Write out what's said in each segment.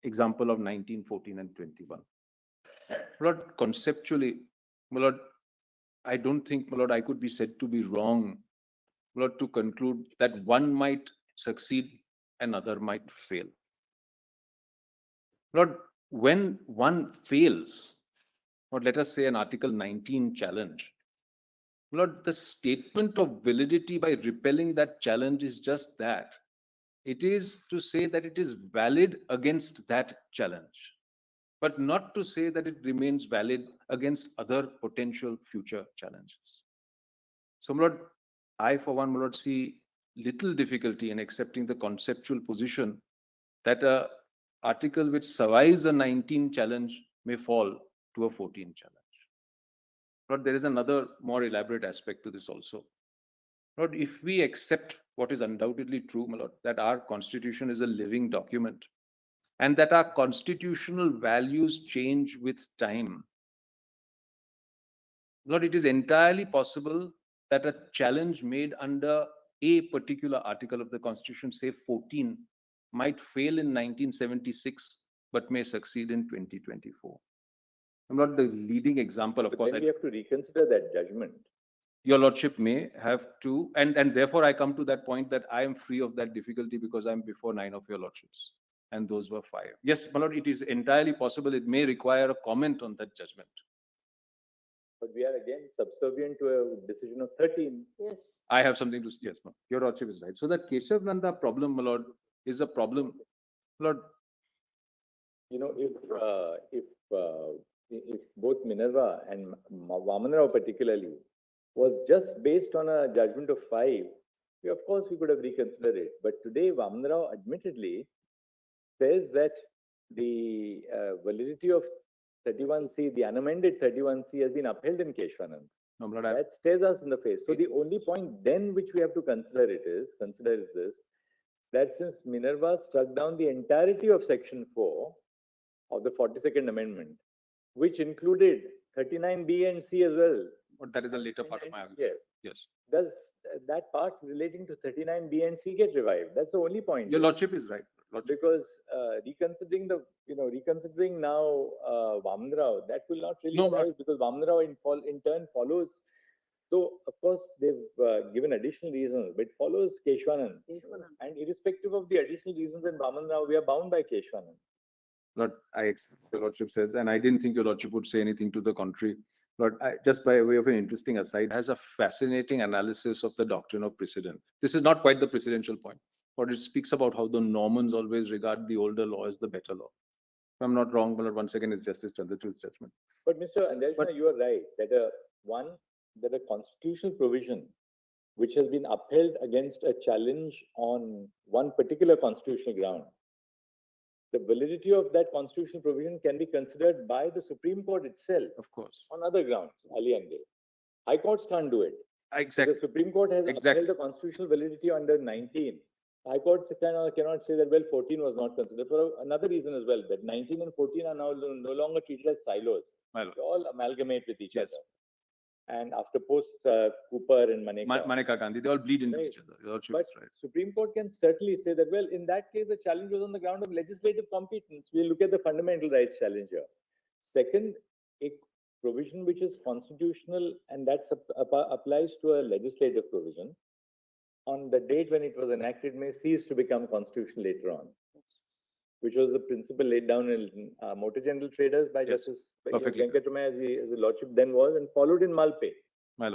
example of 19, 14 and 21. My lord, conceptually, my lord, I don't think, my lord, I could be said to be wrong, my lord, to conclude that one might succeed, another might fail. My lord, when one fails, or let us say an Article 19 challenge, my lord, the statement of validity by repelling that challenge is just that. It is to say that it is valid against that challenge, but not to say that it remains valid against other potential future challenges. So, my lord, I, for one, my lord, see little difficulty in accepting the conceptual position that a article which survives a 19 challenge may fall to a 14 challenge. But there is another more elaborate aspect to this also. Lord, if we accept what is undoubtedly true, my lord, that our constitution is a living document and that our constitutional values change with time, Lord, it is entirely possible that a challenge made under a particular article of the Constitution, say 14, might fail in 1976, but may succeed in 2024. I'm not the leading example, of course. Then we have to reconsider that judgment. Your Lordship may have to, and therefore I come to that point that I am free of that difficulty because I'm before 9 of your Lordships, and those were 5. Yes, my Lord, it is entirely possible it may require a comment on that judgment. But we are again subservient to a decision of 13. Yes. I have something to say. Yes, your Lordship is right. So that Keshav Nanda problem, my Lord, is a problem. Lord, you know, if both Minerva and Vamanrao particularly was just based on a judgment of 5, of course we could have reconsidered it. But today Vamanrao admittedly says that the validity of 31C, the unamended 31C, has been upheld in Keshwanand. No, that stares us in the face. So the only point then which we have to consider is this, that since Minerva struck down the entirety of Section 4 of the 42nd Amendment, which included 39B and C as well. But that is a later part of my argument. Yes. Yes. Does that part relating to 39B and C get revived? That's the only point. Your Lordship is right. Lordship. Because reconsidering now Vamanrao, that will not really rise because Vamanrao in turn follows. So of course they've given additional reasons, but it follows Keshwanand. And irrespective of the additional reasons in Vamanrao, we are bound by Keshwanand. Lord, I accept your Lordship says, and I didn't think your Lordship would say anything to the contrary. Lord, just by way of an interesting aside, has a fascinating analysis of the doctrine of precedent. This is not quite the precedential point, but it speaks about how the Normans always regard the older law as the better law. If I'm not wrong, but once again, it's Justice Chandrachud's judgment. But Mr. Anjali, you are right that a constitutional provision which has been upheld against a challenge on one particular constitutional ground, the validity of that constitutional provision can be considered by the Supreme Court itself. Of course. On other grounds, Ali and Day. High courts can't do it. Exactly. The Supreme Court has upheld the constitutional validity under 19. High courts cannot say that, well, 14 was not considered. For another reason as well, that 19 and 14 are now no longer treated as silos. They all amalgamate with each other. And after post Cooper and Maneka Gandhi, they all bleed into each other. But Supreme Court can certainly say that, well, in that case, the challenge was on the ground of legislative competence. We look at the fundamental rights challenge here. Second, a provision which is constitutional and that applies to a legislative provision, on the date when it was enacted may cease to become constitutional later on, which was the principle laid down in Motor General Traders by Justice Venkatramaya as the Lordship then was, and followed in Malpe. Right,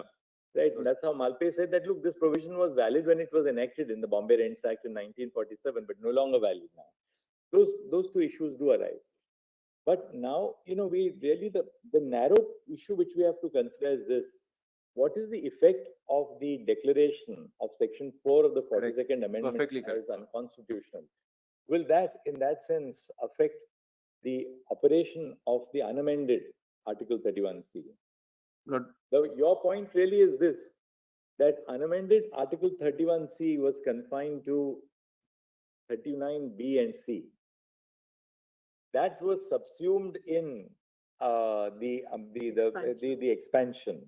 and that's how Malpe said that, look, this provision was valid when it was enacted in the Bombay Rents Act in 1947, but no longer valid now. Those two issues do arise. But now, we really, the narrow issue which we have to consider is this. What is the effect of the declaration of Section 4 of the 42nd Amendment as unconstitutional? Will that, in that sense, affect the operation of the unamended Article 31C? Your point really is this, that unamended Article 31C was confined to 39B and C. That was subsumed in the expansion.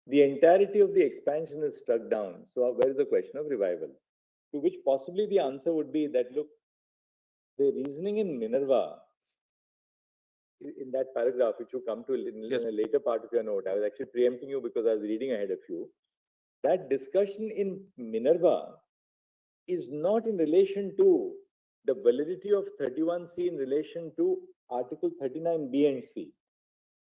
The entirety of the expansion is struck down. So where is the question of revival? To which possibly the answer would be that, look, the reasoning in Minerva, in that paragraph, which you come to in a later part of your note, I was actually preempting you because I was reading ahead of you. That discussion in Minerva is not in relation to the validity of 31C in relation to Article 39B and C.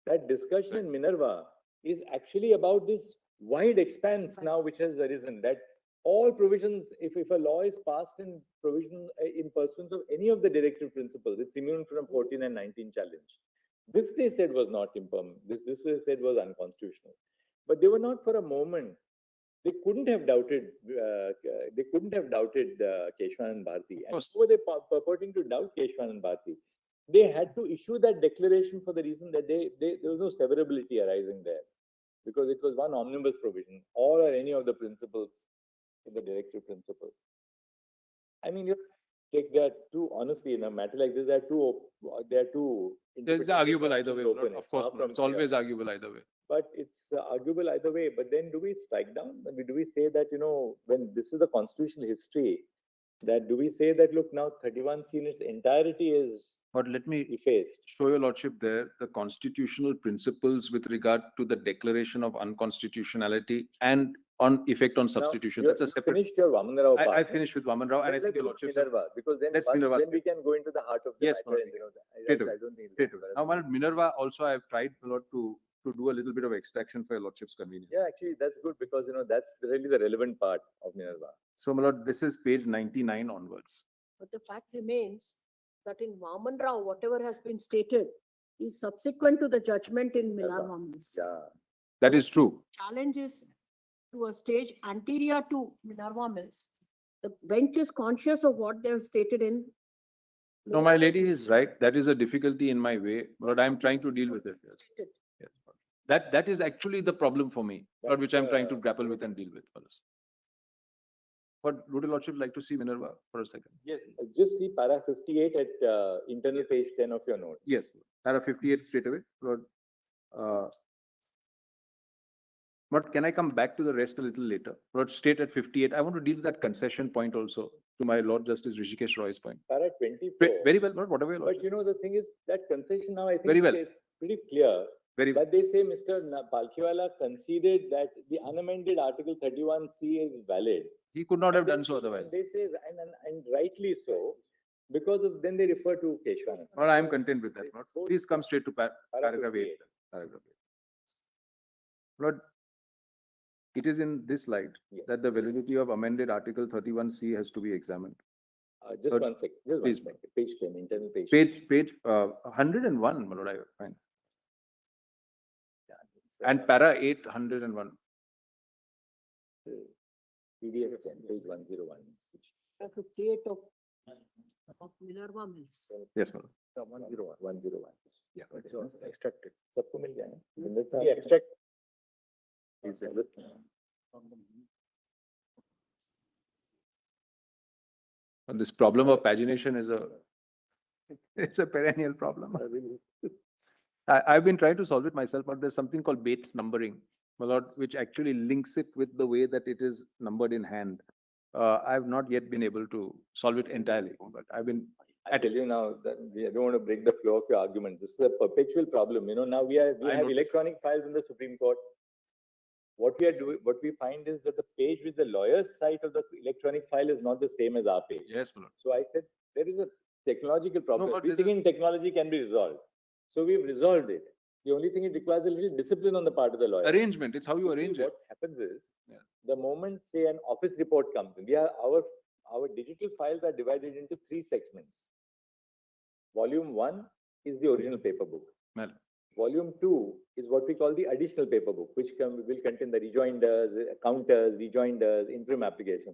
That discussion in Minerva is actually about this wide expanse now which has arisen, that all provisions, if a law is passed in provision in pursuance of any of the directive principles, it's immune from 14 and 19 challenge. This they said was not impermissible. This they said was unconstitutional. But they were not for a moment. They couldn't have doubted. Keshwan and Bharti. And so were they purporting to doubt Keshwan and Bharti. They had to issue that declaration for the reason that there was no severability arising there, because it was one omnibus provision, all or any of the principles in the directive principle. I mean, you take that too honestly in a matter like this. There are two. It's arguable either way. Of course, it's always arguable either way. But it's arguable either way. But then, do we strike down? I mean, do we say that when this is the constitutional history, that do we say that look now 31C in its entirety is? But let me effaced. Show your lordship there the constitutional principles with regard to the declaration of unconstitutionality and on effect on substitution. That's a separate. Finished your Vaman Rao part. I finished with Vaman Rao, and I think your lordship. Minerva, because then we can go into the heart of the matter. Straight away. Now, Minerva also, I've tried a lot to do a little bit of extraction for your lordship's convenience. Yeah, actually, that's good because that's really the relevant part of Minerva. So, my lord, this is page 99 onwards. But the fact remains that in Vaman Rao, whatever has been stated is subsequent to the judgment in Minerva Mills. Yeah, that is true. Challenge is to a stage anterior to Minerva Mills. The bench is conscious of what they have stated in. No, my lady is right. That is a difficulty in my way, but I'm trying to deal with it. Yes. Yes. That is actually the problem for me, which I'm trying to grapple with and deal with. But would your lordship like to see Minerva for a second? Yes, just see para 58 at internal page 10 of your note. Yes, para 58 straight away. But can I come back to the rest a little later? But straight at 58, I want to deal with that concession point also to my Lord Justice Rishikesh Roy's point. Para 24. Very well, Lord, whatever. But the thing is that concession now, I think very well. It's pretty clear. Very well. But they say Mr. Palkhiwala conceded that the unamended Article 31C is valid. He could not have done so otherwise. They say, and rightly so, because then they refer to Keshwan. Well, I am content with that. Please come straight to paragraph 8. Paragraph 8. Lord, it is in this light that the validity of amended Article 31C has to be examined. Just one second. Just one second. Page 10, internal page. Page 101, my lord, I find. And para 801. PDF 10, page 101. 58 of Minerva Mills. Yes, madam. 101. 101. Yeah. It's extracted. सबको मिल गया है. Extract. And this problem of pagination is it's a perennial problem. I've been trying to solve it myself, but there's something called Bates numbering, my lord, which actually links it with the way that it is numbered in hand. I've not yet been able to solve it entirely, but I've been. I tell you now that I don't want to break the flow of your argument. This is a perpetual problem. Now we have electronic files in the Supreme Court. What we find is that the page with the lawyer's site of the electronic file is not the same as our page. Yes, my lord. So I said there is a technological problem. No, we think technology can be resolved. So we've resolved it. The only thing it requires a little discipline on the part of the lawyer. Arrangement. It's how you arrange it. What happens is, the moment, say, an office report comes in, our digital files are divided into 3 segments. Volume 1 is the original paper book. Well. Volume 2 is what we call the additional paper book, which will contain the rejoinders, counters, rejoinders, interim application.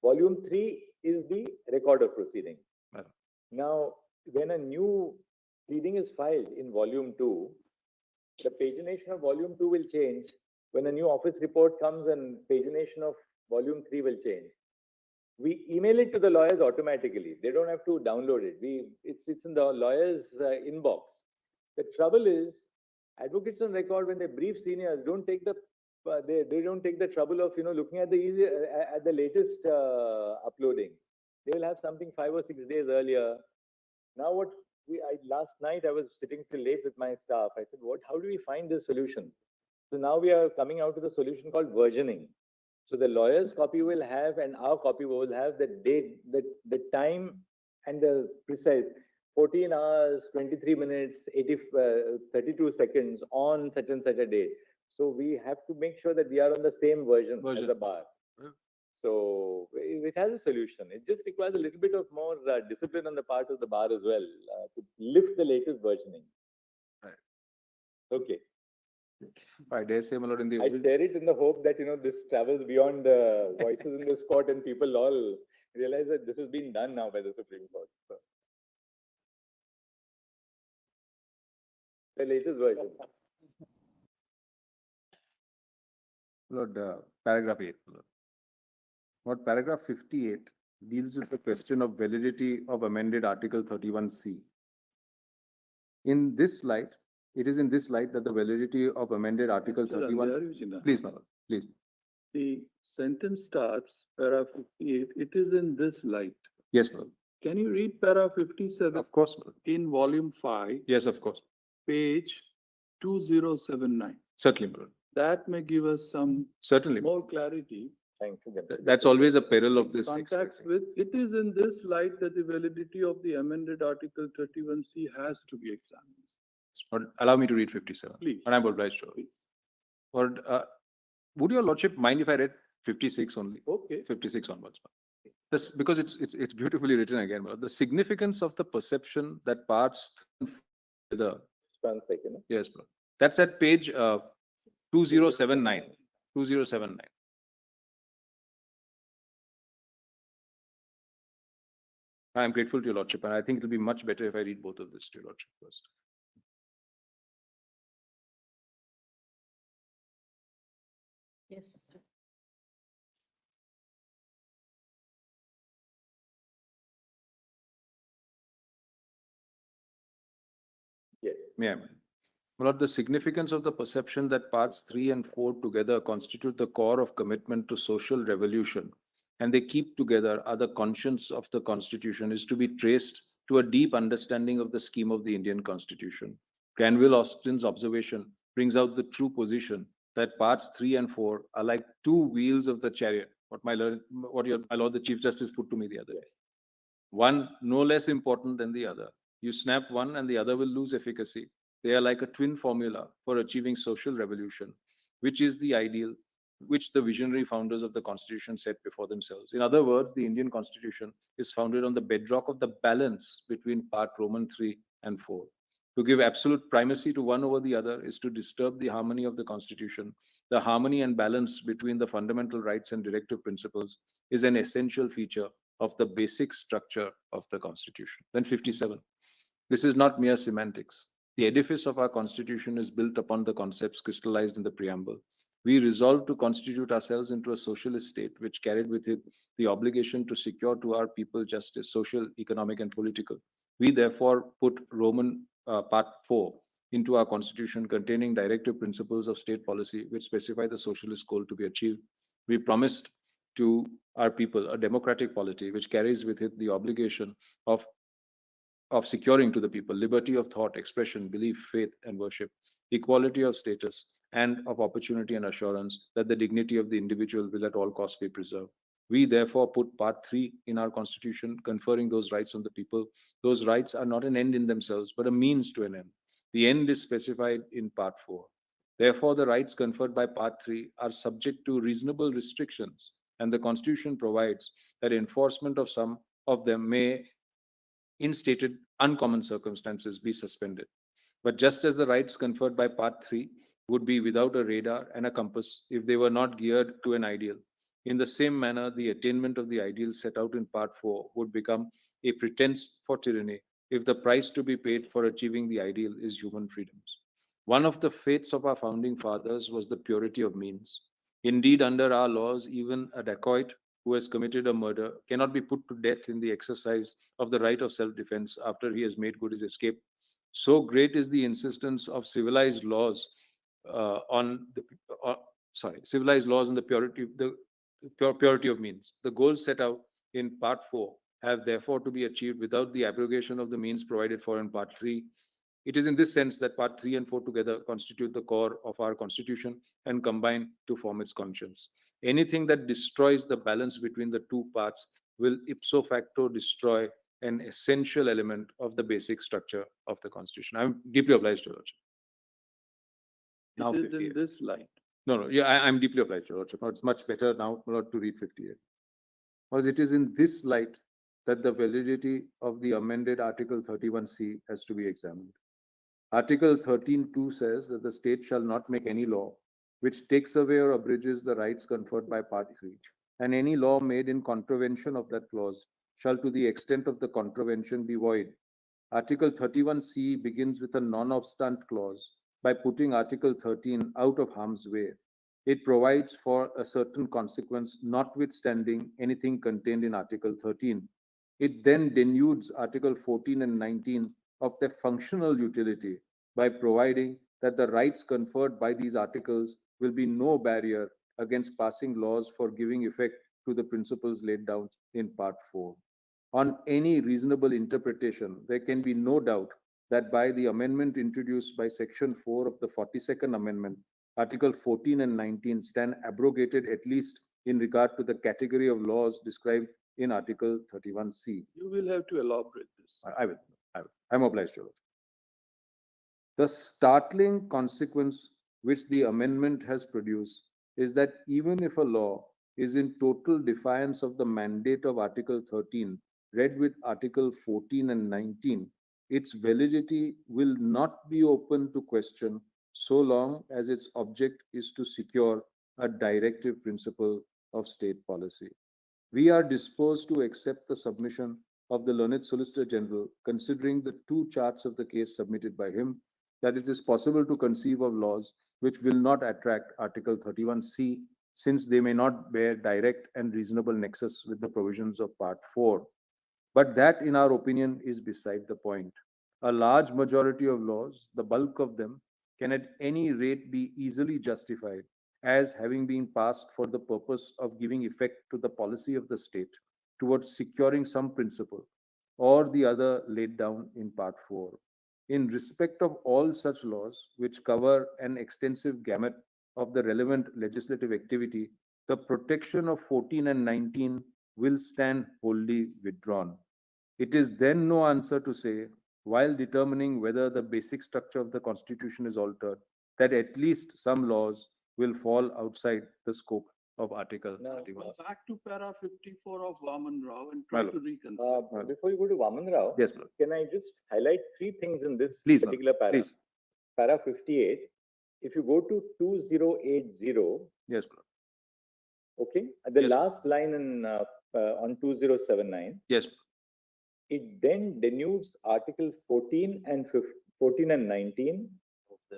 Volume 3 is the record of proceeding. Well. Now, when a new pleading is filed in Volume 2, the pagination of Volume 2 will change. When a new office report comes, and pagination of Volume 3 will change. We email it to the lawyers automatically. They don't have to download it. It's in the lawyer's inbox. The trouble is, advocates on record, when they brief seniors, don't take the they don't take the trouble of looking at the latest uploading. They will have something 5 or 6 days earlier. Now what last night I was sitting till late with my staff. I said, how do we find this solution? So now we are coming out with a solution called versioning. So the lawyer's copy will have and our copy will have the date, the time and the precise 14 hours, 23 minutes, 32 seconds on such and such a date. So we have to make sure that we are on the same version. As the bar. Yeah. So it has a solution. It just requires a little bit of more discipline on the part of the bar as well to lift the latest versioning. Right. Okay. I dare say, my lord, in the I share it in the hope that this travels beyond the voices in this court and people all realize that this has been done now by the Supreme Court. So, the latest version. Lord, paragraph 8. Lord. What paragraph 58 deals with the question of validity of amended Article 31C. In this light, it is in this light that the validity of amended Article 31. Please, my lord, please. The sentence starts, paragraph 58, it is in this light. Yes, my lord. Can you read paragraph 57? Of course, my lord. In volume 5? Yes, of course. Page 2079. Certainly, my lord. That may give us some Certainly more clarity. Thanks again. That's always a peril of this. Contacts with, it is in this light that the validity of the amended Article 31C has to be examined. Allow me to read 57. Please. And I'm obliged to. Please. Or would your lordship mind if I read 56 only? Okay. 56 onwards. This, because it's beautifully written again. The significance of the perception that parts the. Yes, bro. That's at page 2079. 2079. I am grateful to your lordship, and I think it'll be much better if I read both of this to your lordship first. Yes. Yes. Yeah. My lord, the significance of the perception that parts 3 and 4 together constitute the core of commitment to social revolution, and they keep together are the conscience of the Constitution, is to be traced to a deep understanding of the scheme of the Indian Constitution. Granville Austin's observation brings out the true position that parts 3 and 4 are like two wheels of the chariot. My lord the Chief Justice put to me the other day. One no less important than the other. You snap one and the other will lose efficacy. They are like a twin formula for achieving social revolution, which is the ideal which the visionary founders of the Constitution set before themselves. In other words, the Indian Constitution is founded on the bedrock of the balance between part Roman 3 and 4. To give absolute primacy to one over the other is to disturb the harmony of the Constitution. The harmony and balance between the fundamental rights and directive principles is an essential feature of the basic structure of the Constitution. Then 57. This is not mere semantics. The edifice of our Constitution is built upon the concepts crystallized in the preamble. We resolved to constitute ourselves into a socialist state, which carried with it the obligation to secure to our people justice, social, economic, and political. We therefore put Roman Part 4 into our Constitution, containing directive principles of state policy, which specify the socialist goal to be achieved. We promised to our people a democratic polity, which carries with it the obligation of securing to the people liberty of thought, expression, belief, faith, and worship, equality of status, and of opportunity and assurance that the dignity of the individual will at all costs be preserved. We therefore put part 3 in our Constitution, conferring those rights on the people. Those rights are not an end in themselves, but a means to an end. The end is specified in part 4. Therefore, the rights conferred by part 3 are subject to reasonable restrictions, and the Constitution provides that enforcement of some of them may, in stated uncommon circumstances, be suspended. But just as the rights conferred by part 3 would be without a radar and a compass if they were not geared to an ideal, in the same manner, the attainment of the ideal set out in part 4 would become a pretense for tyranny if the price to be paid for achieving the ideal is human freedoms. One of the fates of our founding fathers was the purity of means. Indeed, under our laws, even a dacoit who has committed a murder cannot be put to death in the exercise of the right of self-defense after he has made good his escape. So great is the insistence of civilized laws on the purity of means. The goals set out in part 4 have therefore to be achieved without the abrogation of the means provided for in Part 3. It is in this sense that Part 3 and 4 together constitute the core of our Constitution and combine to form its conscience. Anything that destroys the balance between the two parts will ipso facto destroy an essential element of the basic structure of the Constitution. I'm deeply obliged to you, Lordship. Now It is in 58. this light. No, yeah, I'm deeply obliged to you, Lordship. Now it's much better now, Lord, to read 58. Because it is in this light that the validity of the amended Article 31C has to be examined. Article 13(2) says that the state shall not make any law which takes away or abridges the rights conferred by Part 3, and any law made in contravention of that clause shall to the extent of the contravention be void. Article 31C begins with a non-obstant clause by putting Article 13 out of harm's way. It provides for a certain consequence notwithstanding anything contained in Article 13. It then denudes Article 14 and 19 of their functional utility by providing that the rights conferred by these articles will be no barrier against passing laws for giving effect to the principles laid down in Part 4. On any reasonable interpretation, there can be no doubt that by the amendment introduced by Section 4 of the 42nd Amendment, Article 14 and 19 stand abrogated at least in regard to the category of laws described in Article 31C. You will have to elaborate this. I will. I'm obliged to. The startling consequence which the amendment has produced is that even if a law is in total defiance of the mandate of Article 13, read with Article 14 and 19, its validity will not be open to question so long as its object is to secure a directive principle of state policy. We are disposed to accept the submission of the learned Solicitor General, considering the two charts of the case submitted by him, that it is possible to conceive of laws which will not attract Article 31C, since they may not bear direct and reasonable nexus with the provisions of Part 4. But that, in our opinion, is beside the point. A large majority of laws, the bulk of them, can at any rate be easily justified as having been passed for the purpose of giving effect to the policy of the state towards securing some principle or the other laid down in Part 4. In respect of all such laws, which cover an extensive gamut of the relevant legislative activity, the protection of 14 and 19 will stand wholly withdrawn. It is then no answer to say, while determining whether the basic structure of the Constitution is altered, that at least some laws will fall outside the scope of Article 31. Back to para 54 of Vaman Rao and try My to reconcile. Before you go to Vaman Rao, Yes, Lord. can I just highlight three things in this Please, particular para? Please. Para 58, if you go to 2080, Yes, Lord. okay, at the Yes. last line in on 2079, Yes. it then denudes Article 14 and 19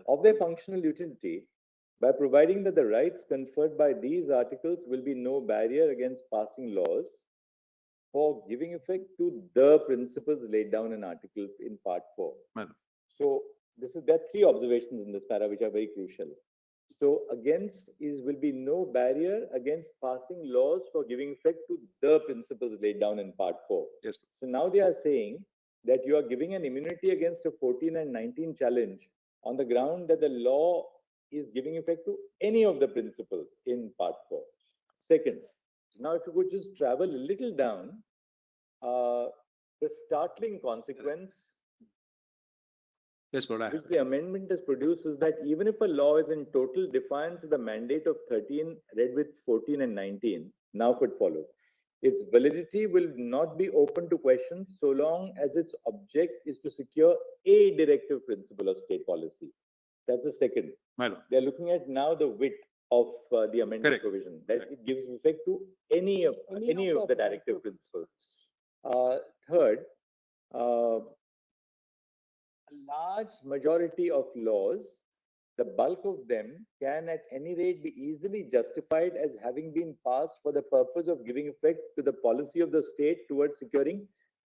of their functional utility by providing that the rights conferred by these articles will be no barrier against passing laws for giving effect to the principles laid down in Part 4. Madam. So there are three observations in this para which are very crucial. So will be no barrier against passing laws for giving effect to the principles laid down in Part 4. Yes. So now they are saying that you are giving an immunity against a 14 and 19 challenge on the ground that the law is giving effect to any of the principles in Part 4. Second, now if you could just travel a little down, the startling consequence Yes, Lord. which the amendment has produced is that even if a law is in total defiance of the mandate of 13, read with 14 and 19, now it follows. Its validity will not be open to question so long as its object is to secure a directive principle of state policy. That's the second. My Lord. They're looking at now the width of the amendment Correct. provision, that it gives effect to any of the directive principles. Third, a large majority of laws, the bulk of them can at any rate be easily justified as having been passed for the purpose of giving effect to the policy of the state towards securing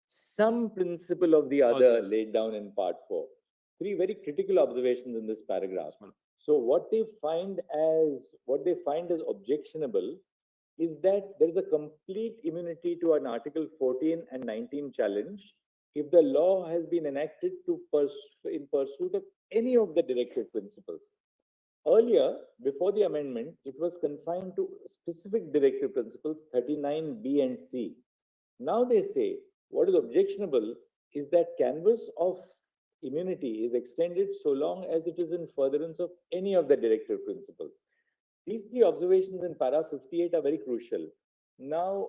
some principle of the other laid down in Part 4. Three very critical observations in this paragraph. So what they find as objectionable is that there is a complete immunity to an Article 14 and 19 challenge if the law has been enacted in pursuit of any of the directive principles. Earlier, before the amendment, it was confined to specific directive principles 39B and C. Now they say what is objectionable is that canvas of immunity is extended so long as it is in furtherance of any of the directive principles. These three observations in para 58 are very crucial. Now,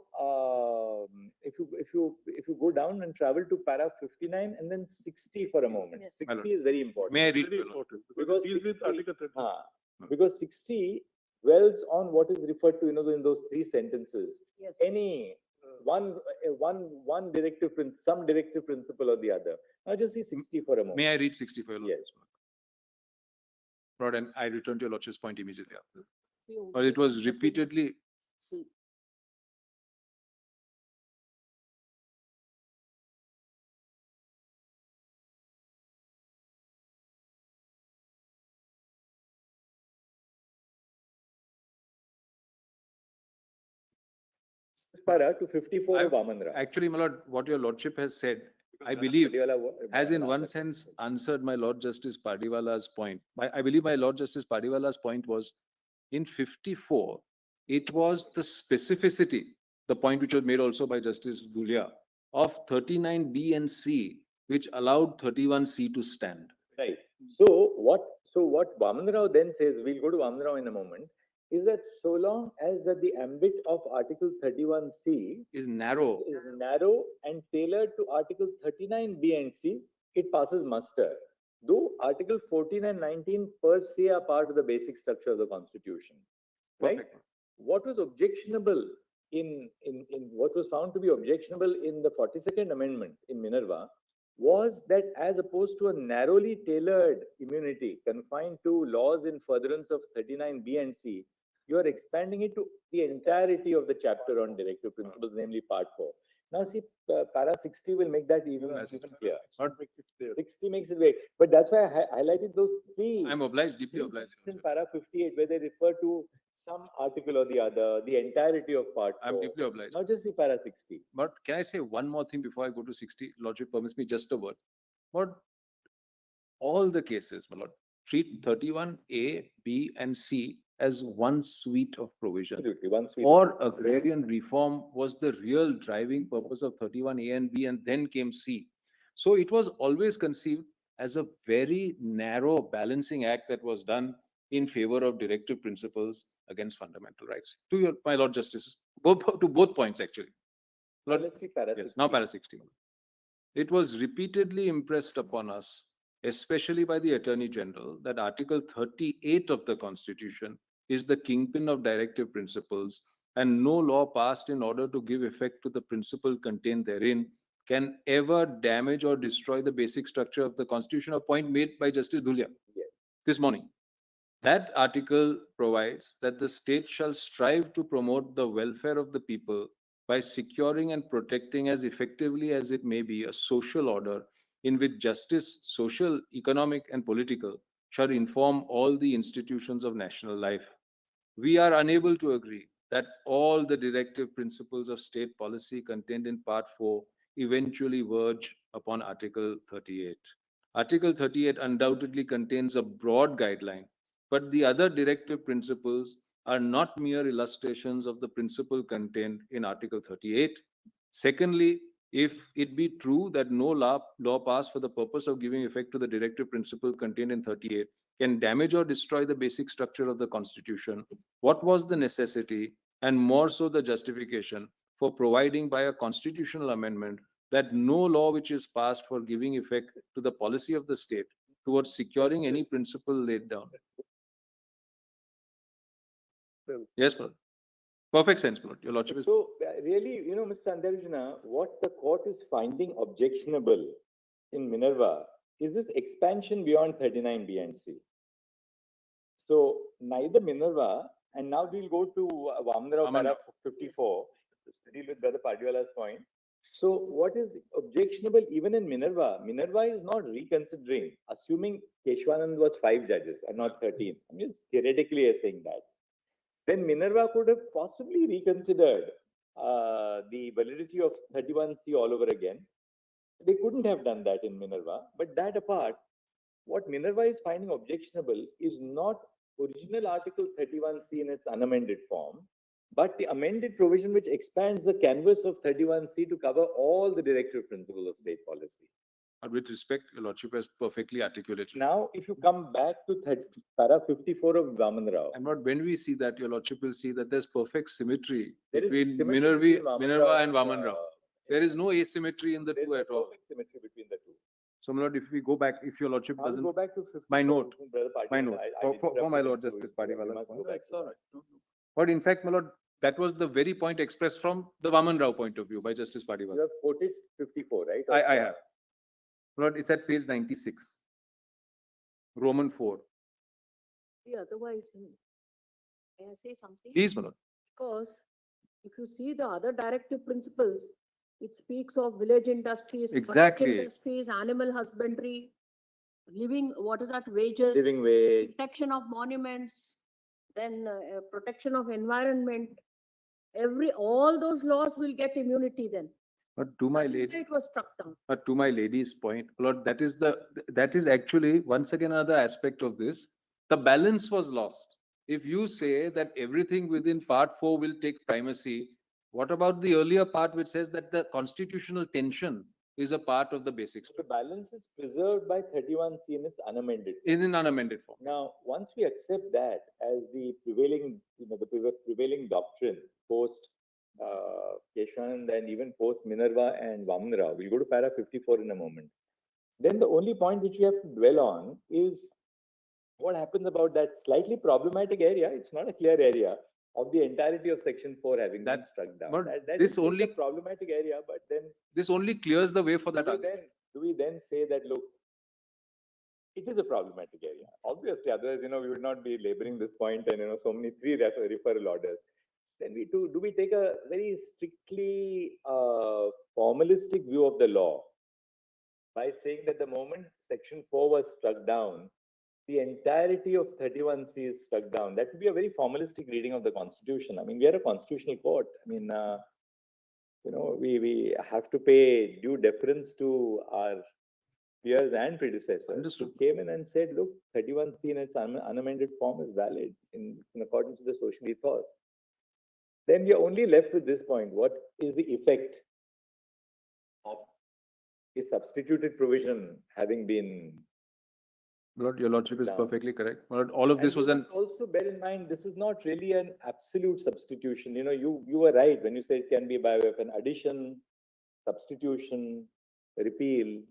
if you go down and travel to para 59 and then 60 for a moment, Yes. 60 is very important. May I read? Very important, Because it deals with 60 Article 30. Because 60 dwells on what is referred to, in those three sentences. Yes. Any one directive, some directive principle or the other. Now just see 60 for a moment. May I read 60 for your Yes. lordship? Lord, and I return to your lordship's point immediately after. You- But it was repeatedly, See, Para to 54 I- of Vamanra. actually, my lord, what your lordship has said, I believe, has in one sense answered my Lord Justice Pardiwala's point. I believe my Lord Justice Pardiwala's point was in 54, it was the specificity, the point which was made also by Justice Dhulia, of 39B and C, which allowed 31C to stand. Right. So what Vaman Rao then says, we'll go to Vaman Rao in a moment, is that so long as that the ambit of Article 31C Is narrow. is narrow and tailored to Article 39B and C, it passes muster. Though Article 14 and 19 per se are part of the basic structure of the Constitution. Right? Perfect. What was objectionable in what was found to be objectionable in the 42nd Amendment in Minerva was that as opposed to a narrowly tailored immunity confined to laws in furtherance of 39B and C, you are expanding it to the entirety of the chapter on directive principles, namely part 4. Now see, para 60 will make that even clear. Not 60 makes it way. But that's why I highlighted those three. I'm obliged, deeply obliged. In para 58, where they refer to some article or the other, the entirety of part 4. I'm deeply obliged. Not just the para 60. But can I say one more thing before I go to 60? Lordship permits me just a word. But all the cases, my lord, treat 31A, B, and C as one suite of provision. Absolutely, one suite. Or agrarian reform was the real driving purpose of 31A and B, and then came C. So it was always conceived as a very narrow balancing act that was done in favor of directive principles against fundamental rights. To your, my Lord Justice, to both points actually. Lord, let's see para Yes, 60. now para 60. It was repeatedly impressed upon us, especially by the Attorney General, that Article 38 of the Constitution is the kingpin of directive principles, and no law passed in order to give effect to the principle contained therein can ever damage or destroy the basic structure of the Constitution, a point made by Justice Dhulia Yes. this morning. That article provides that the state shall strive to promote the welfare of the people by securing and protecting as effectively as it may be a social order in which justice, social, economic, and political, shall inform all the institutions of national life. We are unable to agree that all the directive principles of state policy contained in Part 4 eventually verge upon Article 38. Article 38 undoubtedly contains a broad guideline, but the other directive principles are not mere illustrations of the principle contained in Article 38. Secondly, if it be true that no law passed for the purpose of giving effect to the directive principle contained in 38 can damage or destroy the basic structure of the Constitution, what was the necessity, and more so the justification, for providing by a constitutional amendment that no law which is passed for giving effect to the policy of the state towards securing any principle laid down? Yes, Lord. Perfect sense, Lord. Your Lordship is. So really, Mr. Andarjuna, what the court is finding objectionable in Minerva is this expansion beyond 39B and C. So neither Minerva, and now we'll go to Vamanrao para 54, deal with Brother Pardiwala's point. So what is objectionable even in Minerva? Minerva is not reconsidering, assuming Keshwanand was 5 judges and not 13. I'm just theoretically saying that. then Minerva could have possibly reconsidered the validity of 31C all over again. They couldn't have done that in Minerva, but that apart, what Minerva is finding objectionable is not original Article 31C in its unamended form, but the amended provision which expands the canvas of 31C to cover all the directive principles of state policy. With respect, Your Lordship has perfectly articulated. Now, if you come back to para 54 of Vaman Rao, And when we see that, Your Lordship will see that there's perfect symmetry there is between symmetry between Minerva and Vaman Rao. There is no asymmetry in the there two is at no all. perfect symmetry between the two. So, my Lord, if we go back, if Your Lordship I'll doesn't, go back to 54 my note, from Brother my Patiwala. note, I for my interrupted Lord him, so Justice we Patiwala. must go back to that. But in fact, my Lord, that was the very point expressed from the Vaman Rao point of view by Justice You Patiwala. have quoted 54, right? I have. My Lord, it's at page 96. Roman 4. Otherwise, may I say something? Please, my Lord. Because if you see the other directive principles, it speaks of village industries, cottage Exactly. industries, animal husbandry, living, what is that, wages, Living wage. protection of monuments, then protection of environment. All those laws will get immunity then. But to my That is lady. why it was struck down. But to my lady's point, Lord, that is actually once again another aspect of this. The balance was lost. If you say that everything within part 4 will take primacy, what about the earlier part which says that the constitutional tension is a part of the basics? The balance is preserved by 31C in its unamended. In an unamended form. Now, once we accept that as the prevailing, the prevailing doctrine post Keshanand and even post Minerva and Vaman Rao, we'll go to para 54 in a moment. Then the only point which we have to dwell on is what happens about that slightly problematic area. It's not a clear area of the entirety of Section 4 having been struck down. That this is only a problematic area, but then this only clears the way for that. Do we then say that, look, it is a problematic area? Obviously, otherwise, we would not be laboring this point and, so many three referral orders. Then do we take a very strictly formalistic view of the law by saying that the moment Section 4 was struck down, the entirety of 31C is struck down? That would be a very formalistic reading of the Constitution. I mean, we are a constitutional court. I mean, we have to pay due deference to our peers and predecessors who came in and said, look, 31C in its unamended form is valid in accordance with the social ethos. Then we are only left with this point. What is the effect of a substituted provision having been? Lord, Your Lordship is perfectly correct. Lord, all of this was also bear in mind, this is not really an absolute substitution. You were right when you said it can be by way of an addition, substitution, repeal.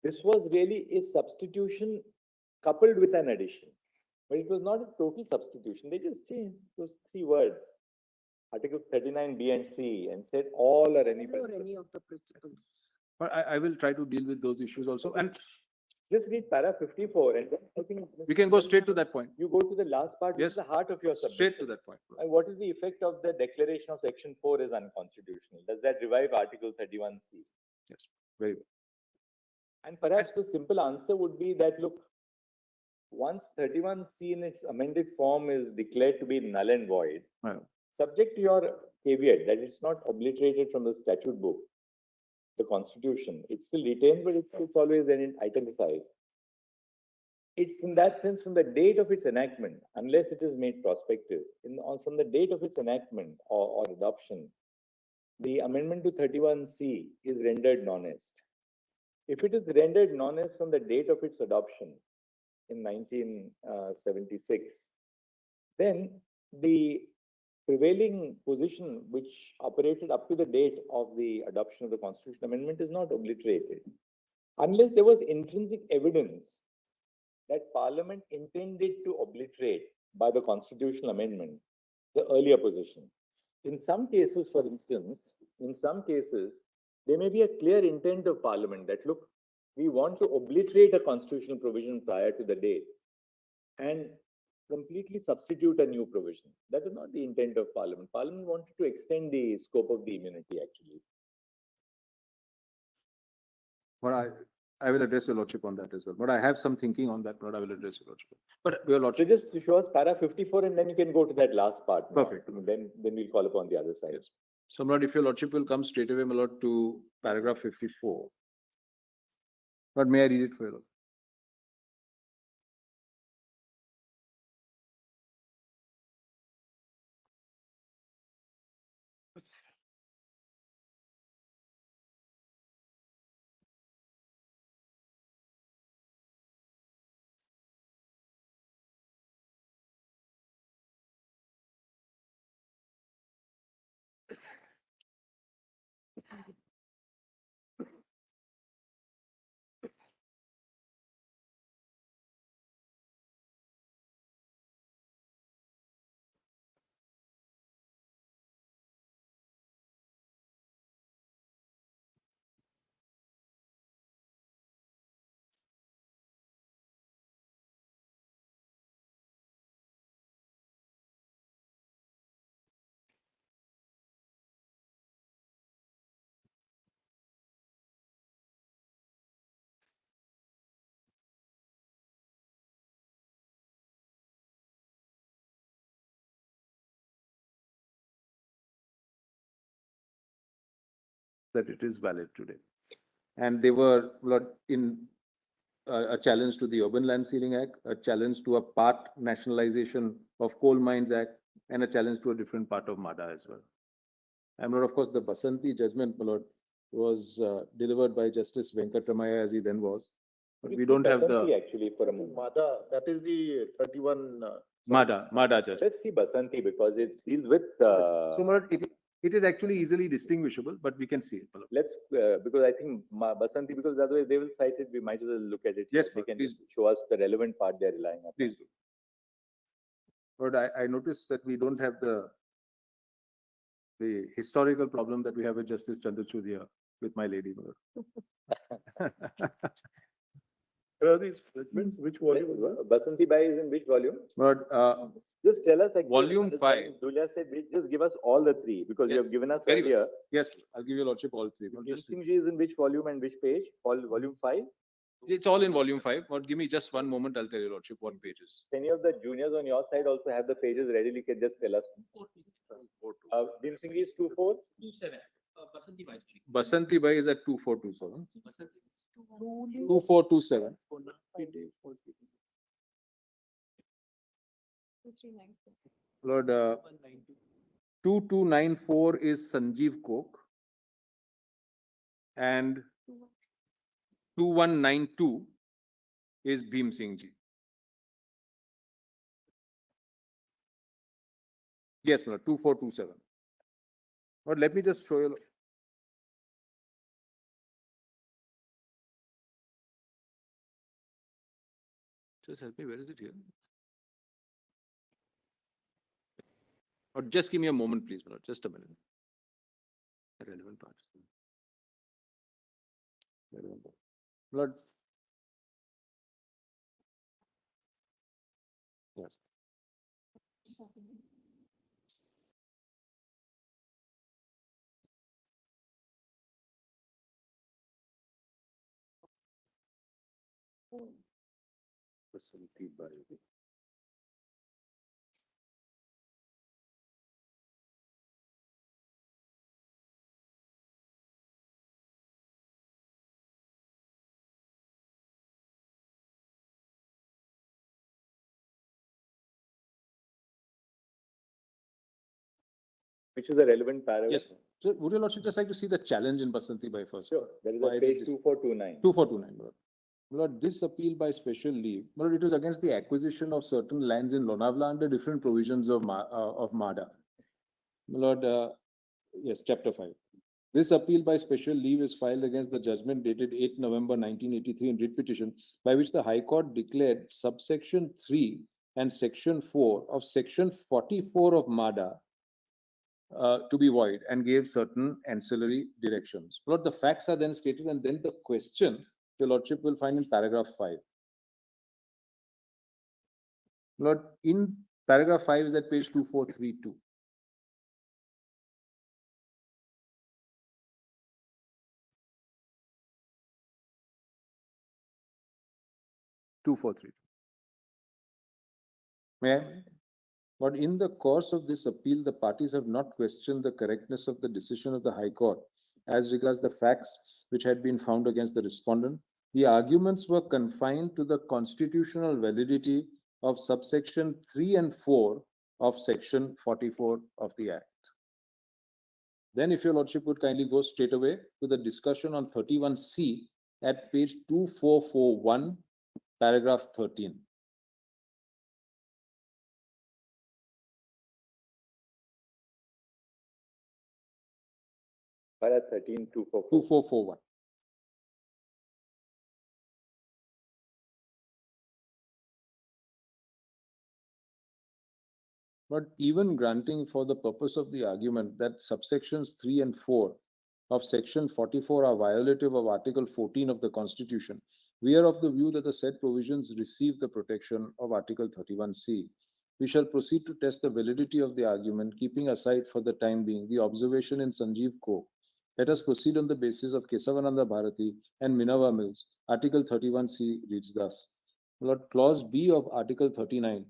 This was really a substitution coupled with an addition. But it was not a total substitution. They just changed those three words, Article 39B and C, and said all or any of the principles. But I will try to deal with those issues also. And just read para 54, and then I think we can go straight to that point. You go to the last part, which is the heart of your subject. Straight to that point. And what is the effect of the declaration of Section 4 as unconstitutional? Does that revive Article 31C? Yes, very well. And perhaps the simple answer would be that, look, once 31C in its amended form is declared to be null and void, subject to your caveat that it's not obliterated from the statute book, the Constitution, it's still retained, but it's always then italicized. It's in that sense from the date of its enactment, unless it is made prospective, from the date of its enactment or adoption, the amendment to 31C is rendered non-est. If it is rendered non-est from the date of its adoption in 1976, then the prevailing position which operated up to the date of the adoption of the Constitutional Amendment is not obliterated, unless there was intrinsic evidence that Parliament intended to obliterate by the Constitutional Amendment the earlier position. In some cases, for instance, there may be a clear intent of Parliament that, look, we want to obliterate a constitutional provision prior to the date and completely substitute a new provision. That is not the intent of Parliament. Parliament wanted to extend the scope of the immunity, actually. I will address your lordship on that as well. But I have some thinking on that, but I will address your lordship. But your So lordship, just show us para 54 and then you can go to that last part. now. Perfect. Then we'll call upon the other side. yes. So, my lord, if your lordship will come straight away, my lord, to paragraph 54. But may I read it for you? Lord? That it is valid today. And they were in a challenge to the Urban Land Ceiling Act, a challenge to a part nationalization of Coal Mines Act, and a challenge to a different part of MADA as well. And of course, the Basanti judgment, my lord, was delivered by Justice Venkatramaya as he then was. But we don't have Basanti the actually for a moment. Mada, that is the 31. MADA judgment. Let's see Basanti because it deals with. So, my lord, it is actually easily distinguishable, but we can see it. My lord. Let's because I think Basanti, because otherwise they will cite it. We might as well look at it. Yes, They ma'am, can please show us the relevant part they're relying on. Please do. But I noticed that we don't have the historical problem that we have with Justice Chandrachud here with my lady. my lord. Where are these judgments? Which volume? Basanti Bai is in which volume? But Just tell us. Actually, Volume this 5. time Julia said, just give us all the three because you Yeah, have given us very earlier. yes, I'll give your lordship all three. But just, Interesting is in which volume and which page? All volume 5. it's all in volume 5. But give me just one moment. I'll tell your lordship what pages. Any of the juniors on your side also have the pages readily? Can just tell us. Bhim Singh is 2/4. 27. Basanti Bai. Basanti Bai is at 2427. 2427. Lord, 2294 is Sanjeev Kok. And 2192 is Bhim Singh Ji. Yes, Lord, 2427. But let me just show you. Just help me, where is it here? Or just give me a moment, please, Lord, just a minute. The relevant parts. Relevant part. Lord. Yes. Basanti Bai. Which is a relevant paragraph? Yes. So would your lordship just like to see the challenge in Basanti Bai first? Sure. That is Why on it page is 2429. 2429, Lord. Lord, this appeal by special leave, Lord, it was against the acquisition of certain lands in Lonavla under different provisions of MADA. Lord, yes, chapter 5. This appeal by special leave is filed against the judgment dated 8 November 1983 in writ petition, by which the High Court declared subsection 3 and section 4 of section 44 of MADA to be void and gave certain ancillary directions. Lord, the facts are then stated, and then the question your lordship will find in paragraph 5. Lord, in paragraph 5 is at page 2432. 2432. May I? But in the course of this appeal, the parties have not questioned the correctness of the decision of the High Court as regards the facts which had been found against the respondent. The arguments were confined to the constitutional validity of subsection 3 and 4 of section 44 of the Act. Then, if your Lordship would kindly go straight away to the discussion on 31C at page 2441, paragraph 13. Para 13,244. 2441. But even granting for the purpose of the argument that subsections 3 and 4 of section 44 are violative of article 14 of the Constitution, we are of the view that the said provisions receive the protection of article 31C. We shall proceed to test the validity of the argument, keeping aside for the time being the observation in Sanjeev Co. Let us proceed on the basis of Kesavananda Bharati and Minerva Mills. Article 31C reads thus. Lord, clause B of article 39,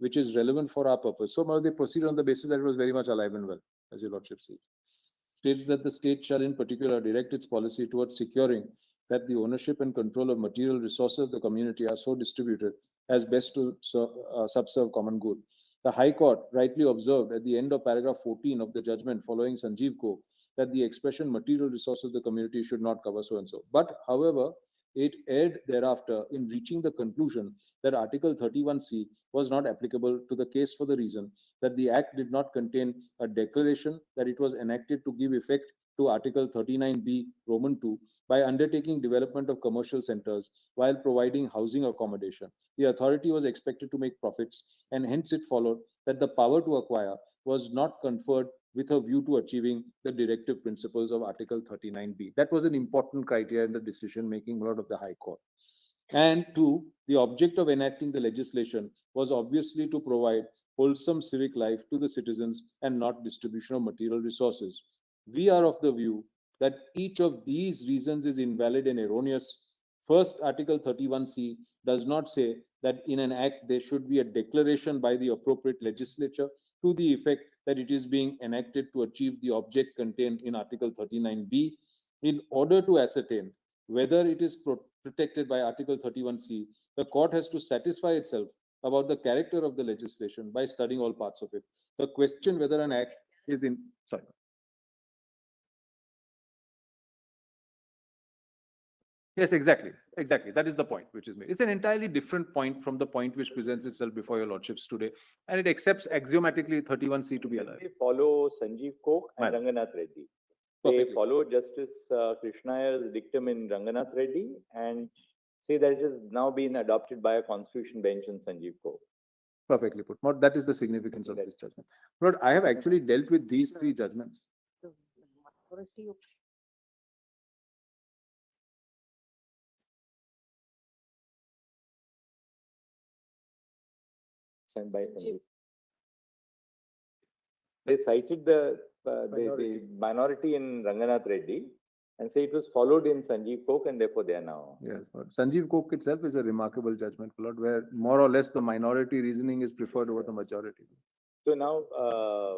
which is relevant for our purpose. So they proceed on the basis that it was very much alive and well, as your Lordship says. States that the state shall in particular direct its policy towards securing that the ownership and control of material resources of the community are so distributed as best to subserve common good. The High Court rightly observed at the end of paragraph 14 of the judgment following Sanjeev Co. that the expression material resources of the community should not cover so and so. But, however, it erred thereafter in reaching the conclusion that Article 31C was not applicable to the case for the reason that the Act did not contain a declaration that it was enacted to give effect to Article 39B, Roman 2, by undertaking development of commercial centers while providing housing accommodation. The authority was expected to make profits, and hence it followed that the power to acquire was not conferred with a view to achieving the directive principles of Article 39B. That was an important criteria in the decision-making of the High Court. And two, the object of enacting the legislation was obviously to provide wholesome civic life to the citizens and not distribution of material resources. We are of the view that each of these reasons is invalid and erroneous. First, Article 31C does not say that in an act there should be a declaration by the appropriate legislature to the effect that it is being enacted to achieve the object contained in Article 39B. In order to ascertain whether it is protected by Article 31C, the court has to satisfy itself about the character of the legislation by studying all parts of it. The question whether an act is in, sorry. Yes, exactly. Exactly. That is the point which is made. It's an entirely different point from the point which presents itself before your lordships today. And it accepts axiomatically 31C to be allowed. They follow Sanjeev Coke and Ranganath Reddy. They Perfectly. follow Justice Krishnayya's dictum in Ranganath Reddy and say that it has now been adopted by a constitution bench in Sanjeev Coke. Perfectly put. Lord, that is the significance of this judgment. Lord, I have actually dealt with these three judgments. Sent by Sanjeev. They cited the minority in Ranganath Reddy and say it was followed in Sanjeev Coke and therefore they are now. Yes, but Sanjeev Coke itself is a remarkable judgment, Lord, where more or less the minority reasoning is preferred over the majority. So now,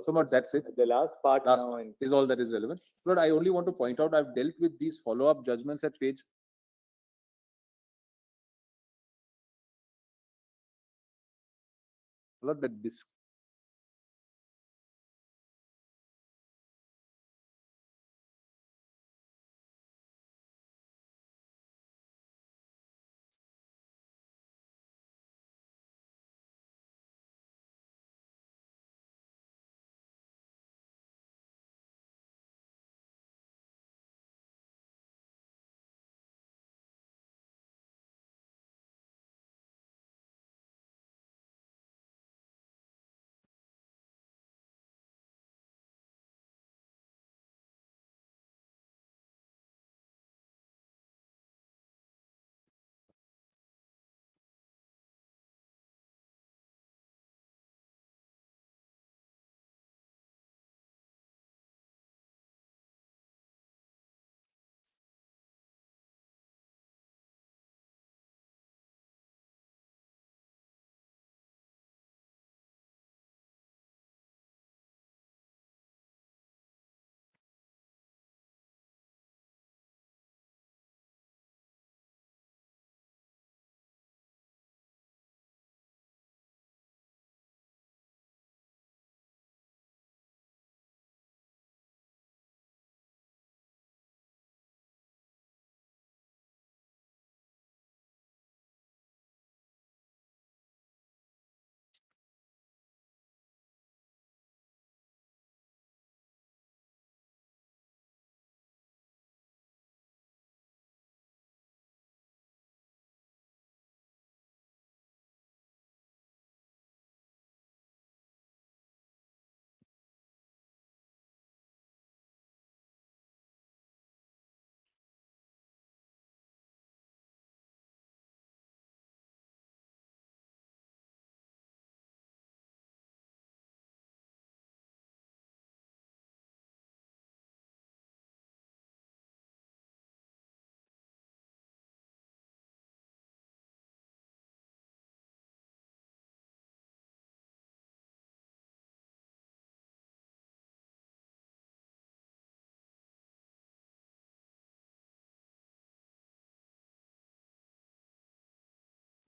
Lord, that's it. The last part Last now part is all that is relevant. Lord, I only want to point out I've dealt with these follow-up judgments at page. Lord, the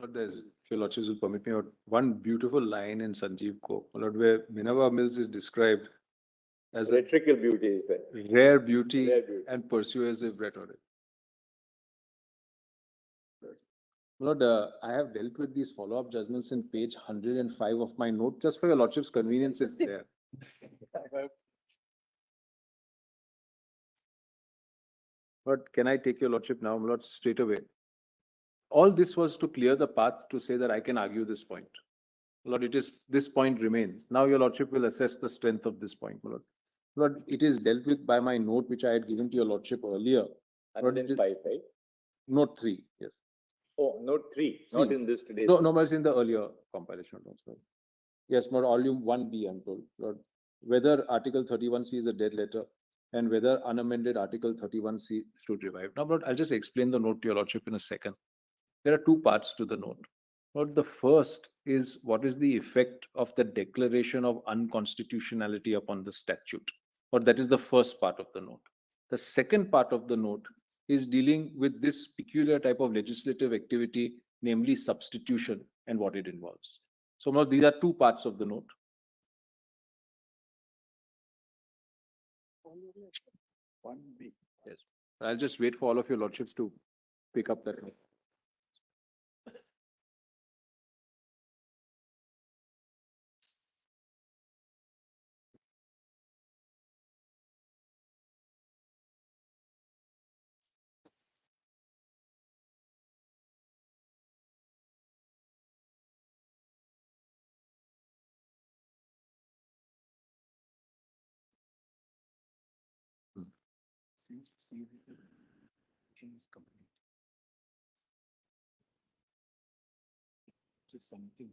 But there's, if your lordships will permit me, one beautiful line in Sanjeev Ko, my lord, where Minerva Mills is described as a Rhetorical beauty is that. rare beauty Rare beauty. and persuasive rhetoric. My lord, I have dealt with these follow-up judgments in page 105 of my note. Just for your lordship's convenience, it's there. But can I take your lordship now, my lord, straight away? All this was to clear the path to say that I can argue this point. My lord, it is, this point remains. Now your lordship will assess the strength of this point, my lord. My lord, it is dealt with by my note, which I had given to your lordship earlier. Lord, it is- 105, right? Note 3, yes. Oh, note 3, not Three. in this today. No, but it's in the earlier compilation notes. Lord. Yes, not volume 1B, I'm told. Lord, whether Article 31C is a dead letter and whether unamended Article 31C should revive. Now, Lord, I'll just explain the note to your lordship in a second. There are two parts to the note. Lord, the first is what is the effect of the declaration of unconstitutionality upon the statute? Or that is the first part of the note. The second part of the note is dealing with this peculiar type of legislative activity, namely substitution and what it involves. So now these are two parts of the note. One B. Yes. I'll just wait for all of your lordships to pick up that note.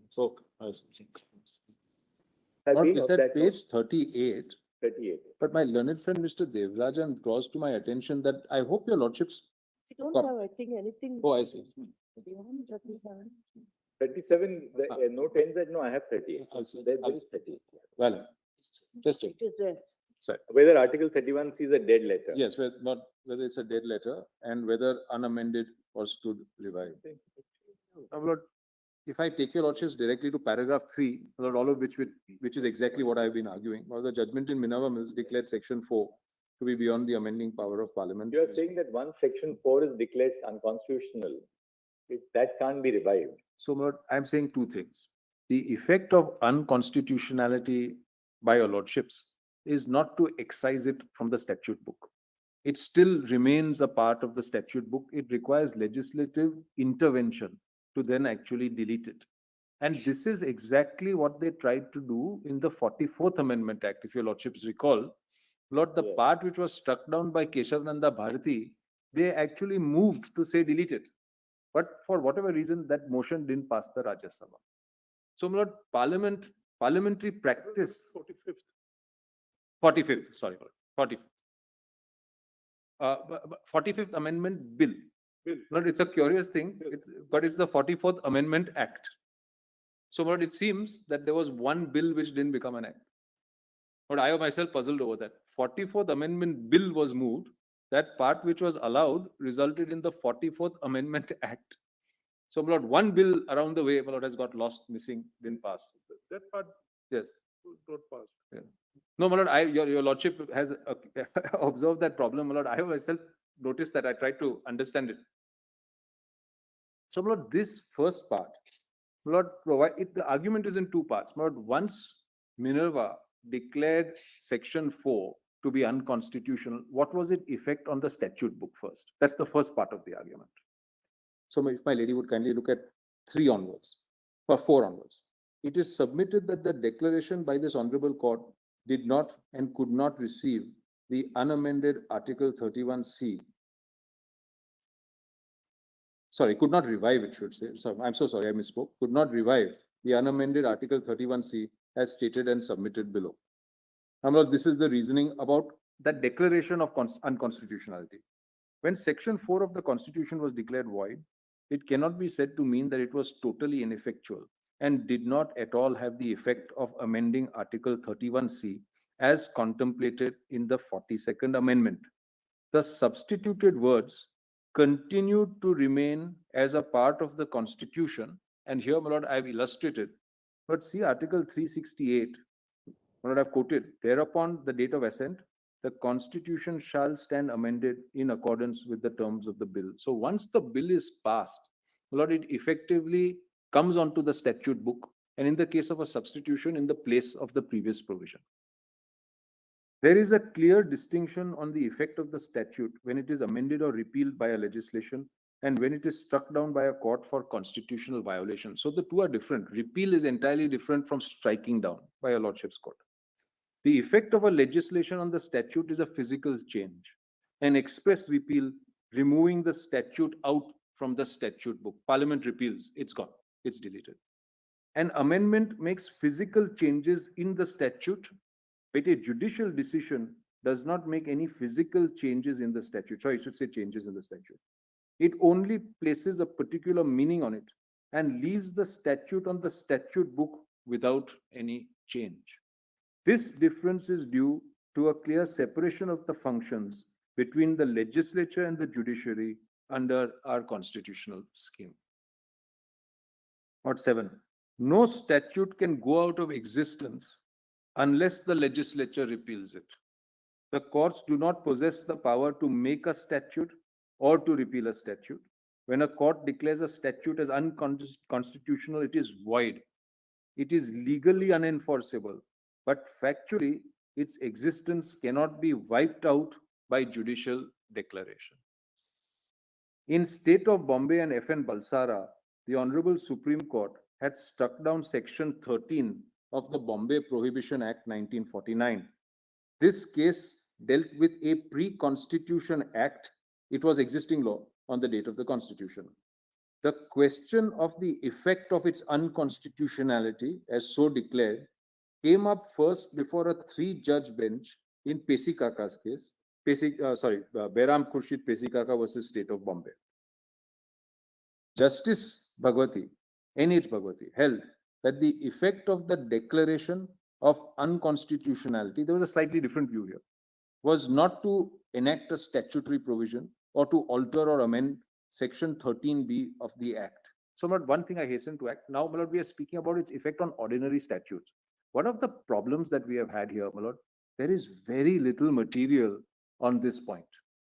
So, Have been it's of at that note, page 38, 38. but my learned friend Mr. Devrajan draws to my attention that I hope your lordships. We don't Got- have, I think, anything Oh, I see. beyond 37. 37, the note ends at, no, I have 38. I'll see. There is 38. Well, just check. It is there. Sorry. Whether Article 31C is a dead letter. Yes, whether it's a dead letter and whether unamended or stood revived. Now, Lord, if I take your lordships directly to paragraph 3, Lord, all of which is exactly what I've been arguing, or the judgment in Minerva Mills declared section 4 to be beyond the amending power of parliament. You are saying that once section 4 is declared unconstitutional, that can't be revived. So, Lord, I'm saying two things. The effect of unconstitutionality by your lordships is not to excise it from the statute book. It still remains a part of the statute book. It requires legislative intervention to then actually delete it. And this is exactly what they tried to do in the 44th Amendment Act, if your lordships recall. Lord, the Yes. part which was struck down by Keshavananda Bharati, they actually moved to say delete it. But for whatever reason, that motion didn't pass the Rajya Sabha. So, my lord, parliamentary practice. 45th, sorry, 45th. 45th Amendment Bill. Lord, it's a curious thing, but it's the 44th Amendment Act. So, Lord, it seems that there was one bill which didn't become an act. But I myself puzzled over that. 44th Amendment Bill was moved. That part which was allowed resulted in the 44th Amendment Act. So, my lord, one bill around the way, my lord, has got lost, missing, didn't pass. That part Yes. not passed. Yeah. No, my lord, your lordship has observed that problem, my lord. I myself noticed that. I tried to understand it. So, my lord, this first part, my lord, the argument is in two parts. My lord, once Minerva declared section 4 to be unconstitutional, what was its effect on the statute book first? That's the first part of the argument. So, if my lady would kindly look at 3 onwards, or 4 onwards. It is submitted that the declaration by this honorable court did not and could not receive the unamended Article 31C. Sorry, could not revive, it should say. So, I'm so sorry, I misspoke. Could not revive the unamended Article 31C as stated and submitted below. Now, this is the reasoning about that declaration of unconstitutionality. When Section 4 of the Constitution was declared void, it cannot be said to mean that it was totally ineffectual and did not at all have the effect of amending Article 31C as contemplated in the 42nd Amendment. The substituted words continued to remain as a part of the Constitution. And here, my lord, I've illustrated. But see Article 368, my lord, I've quoted, thereupon the date of assent, the Constitution shall stand amended in accordance with the terms of the bill. So once the bill is passed, my lord, it effectively comes onto the statute book, and in the case of a substitution, in the place of the previous provision. There is a clear distinction on the effect of the statute when it is amended or repealed by a legislation and when it is struck down by a court for constitutional violation. So the two are different. Repeal is entirely different from striking down by a lordship's court. The effect of a legislation on the statute is a physical change. An express repeal, removing the statute out from the statute book. Parliament repeals, it's gone, it's deleted. An amendment makes physical changes in the statute, but a judicial decision does not make any physical changes in the statute. Sorry, I should say changes in the statute. It only places a particular meaning on it and leaves the statute on the statute book without any change. This difference is due to a clear separation of the functions between the legislature and the judiciary under our constitutional scheme. Note 7. No statute can go out of existence unless the legislature repeals it. The courts do not possess the power to make a statute or to repeal a statute. When a court declares a statute as unconstitutional, it is void. It is legally unenforceable, but factually, its existence cannot be wiped out by judicial declaration. In State of Bombay and FN Balsara, the Honorable Supreme Court had struck down Section 13 of the Bombay Prohibition Act 1949. This case dealt with a pre-constitution act. It was existing law on the date of the constitution. The question of the effect of its unconstitutionality, as so declared, came up first before a three-judge bench in Pesikaka's case. Behram Khurshid Pesikaka versus State of Bombay. Justice Bhagwati, N.H. Bhagwati, held that the effect of the declaration of unconstitutionality, there was a slightly different view here, was not to enact a statutory provision or to alter or amend Section 13B of the Act. So, one thing I hasten to act. Now, my lord, we are speaking about its effect on ordinary statutes. One of the problems that we have had here, my lord, there is very little material on this point.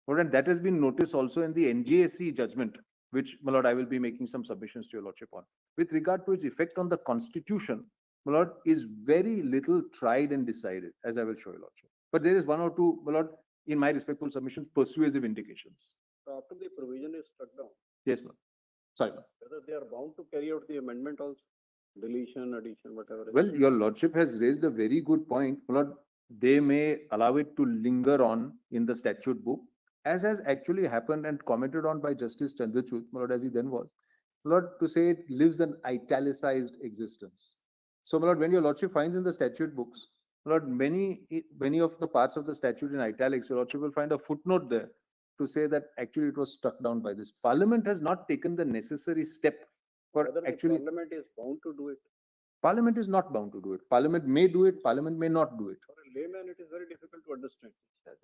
And that has been noticed also in the NJSC judgment, which, my lord, I will be making some submissions to your lordship on. With regard to its effect on the constitution, my lord, is very little tried and decided, as I will show your lordship. But there is one or two, my lord, in my respectful submissions, persuasive indications. So after the provision is struck down, Yes, ma'am. Sorry, ma'am. whether they are bound to carry out the amendment also, deletion, addition, whatever. Well, your lordship has raised a very good point. My lord, they may allow it to linger on in the statute book, as has actually happened and commented on by Justice Chandrachud, my lord, as he then was. My lord, to say it lives an italicized existence. So, my lord, when your lordship finds in the statute books, my lord, many of the parts of the statute in italics, your lordship will find a footnote there to say that actually it was struck down by this. Parliament has not taken the necessary step for Whether actually. the Parliament is bound to do it. Parliament is not bound to do it. Parliament may do it, Parliament may not do it. For a layman, it is very difficult to understand.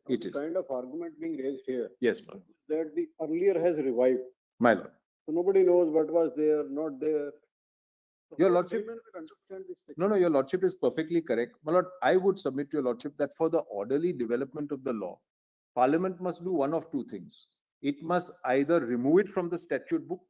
It The is. kind of argument being raised here, Yes, ma'am. that the earlier has revived. My lord. So nobody knows what was there, not there. So Your how lordship- layman will understand this No, your lordship is perfectly correct. My lord, I would submit to your lordship that for the orderly development of the law, Parliament must do one of two things. It must either remove it from the statute book,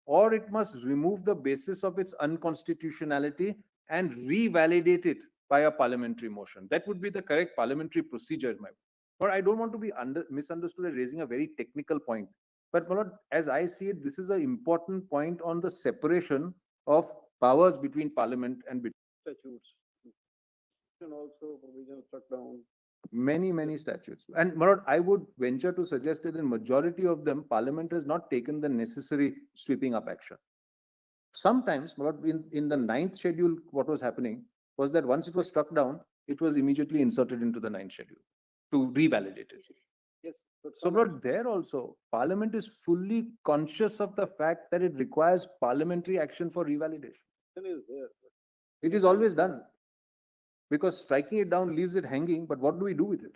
or it must remove the basis of its unconstitutionality and revalidate it by a parliamentary motion. That would be the correct parliamentary procedure, my lord. But I don't want to be misunderstood as raising a very technical point. But my lord, as I see it, this is an important point on the separation of powers between parliament and between statutes. And also provision struck down. many statutes. And my lord, I would venture to suggest that in majority of them, parliament has not taken the necessary sweeping up action. Sometimes, my lord, in the 9th schedule, what was happening was that once it was struck down, it was immediately inserted into the 9th schedule to revalidate it. Yes. But So, my lord, there also, parliament is fully conscious of the fact that it requires parliamentary action for revalidation. is there. It is always done. Because striking it down leaves it hanging, but what do we do with it?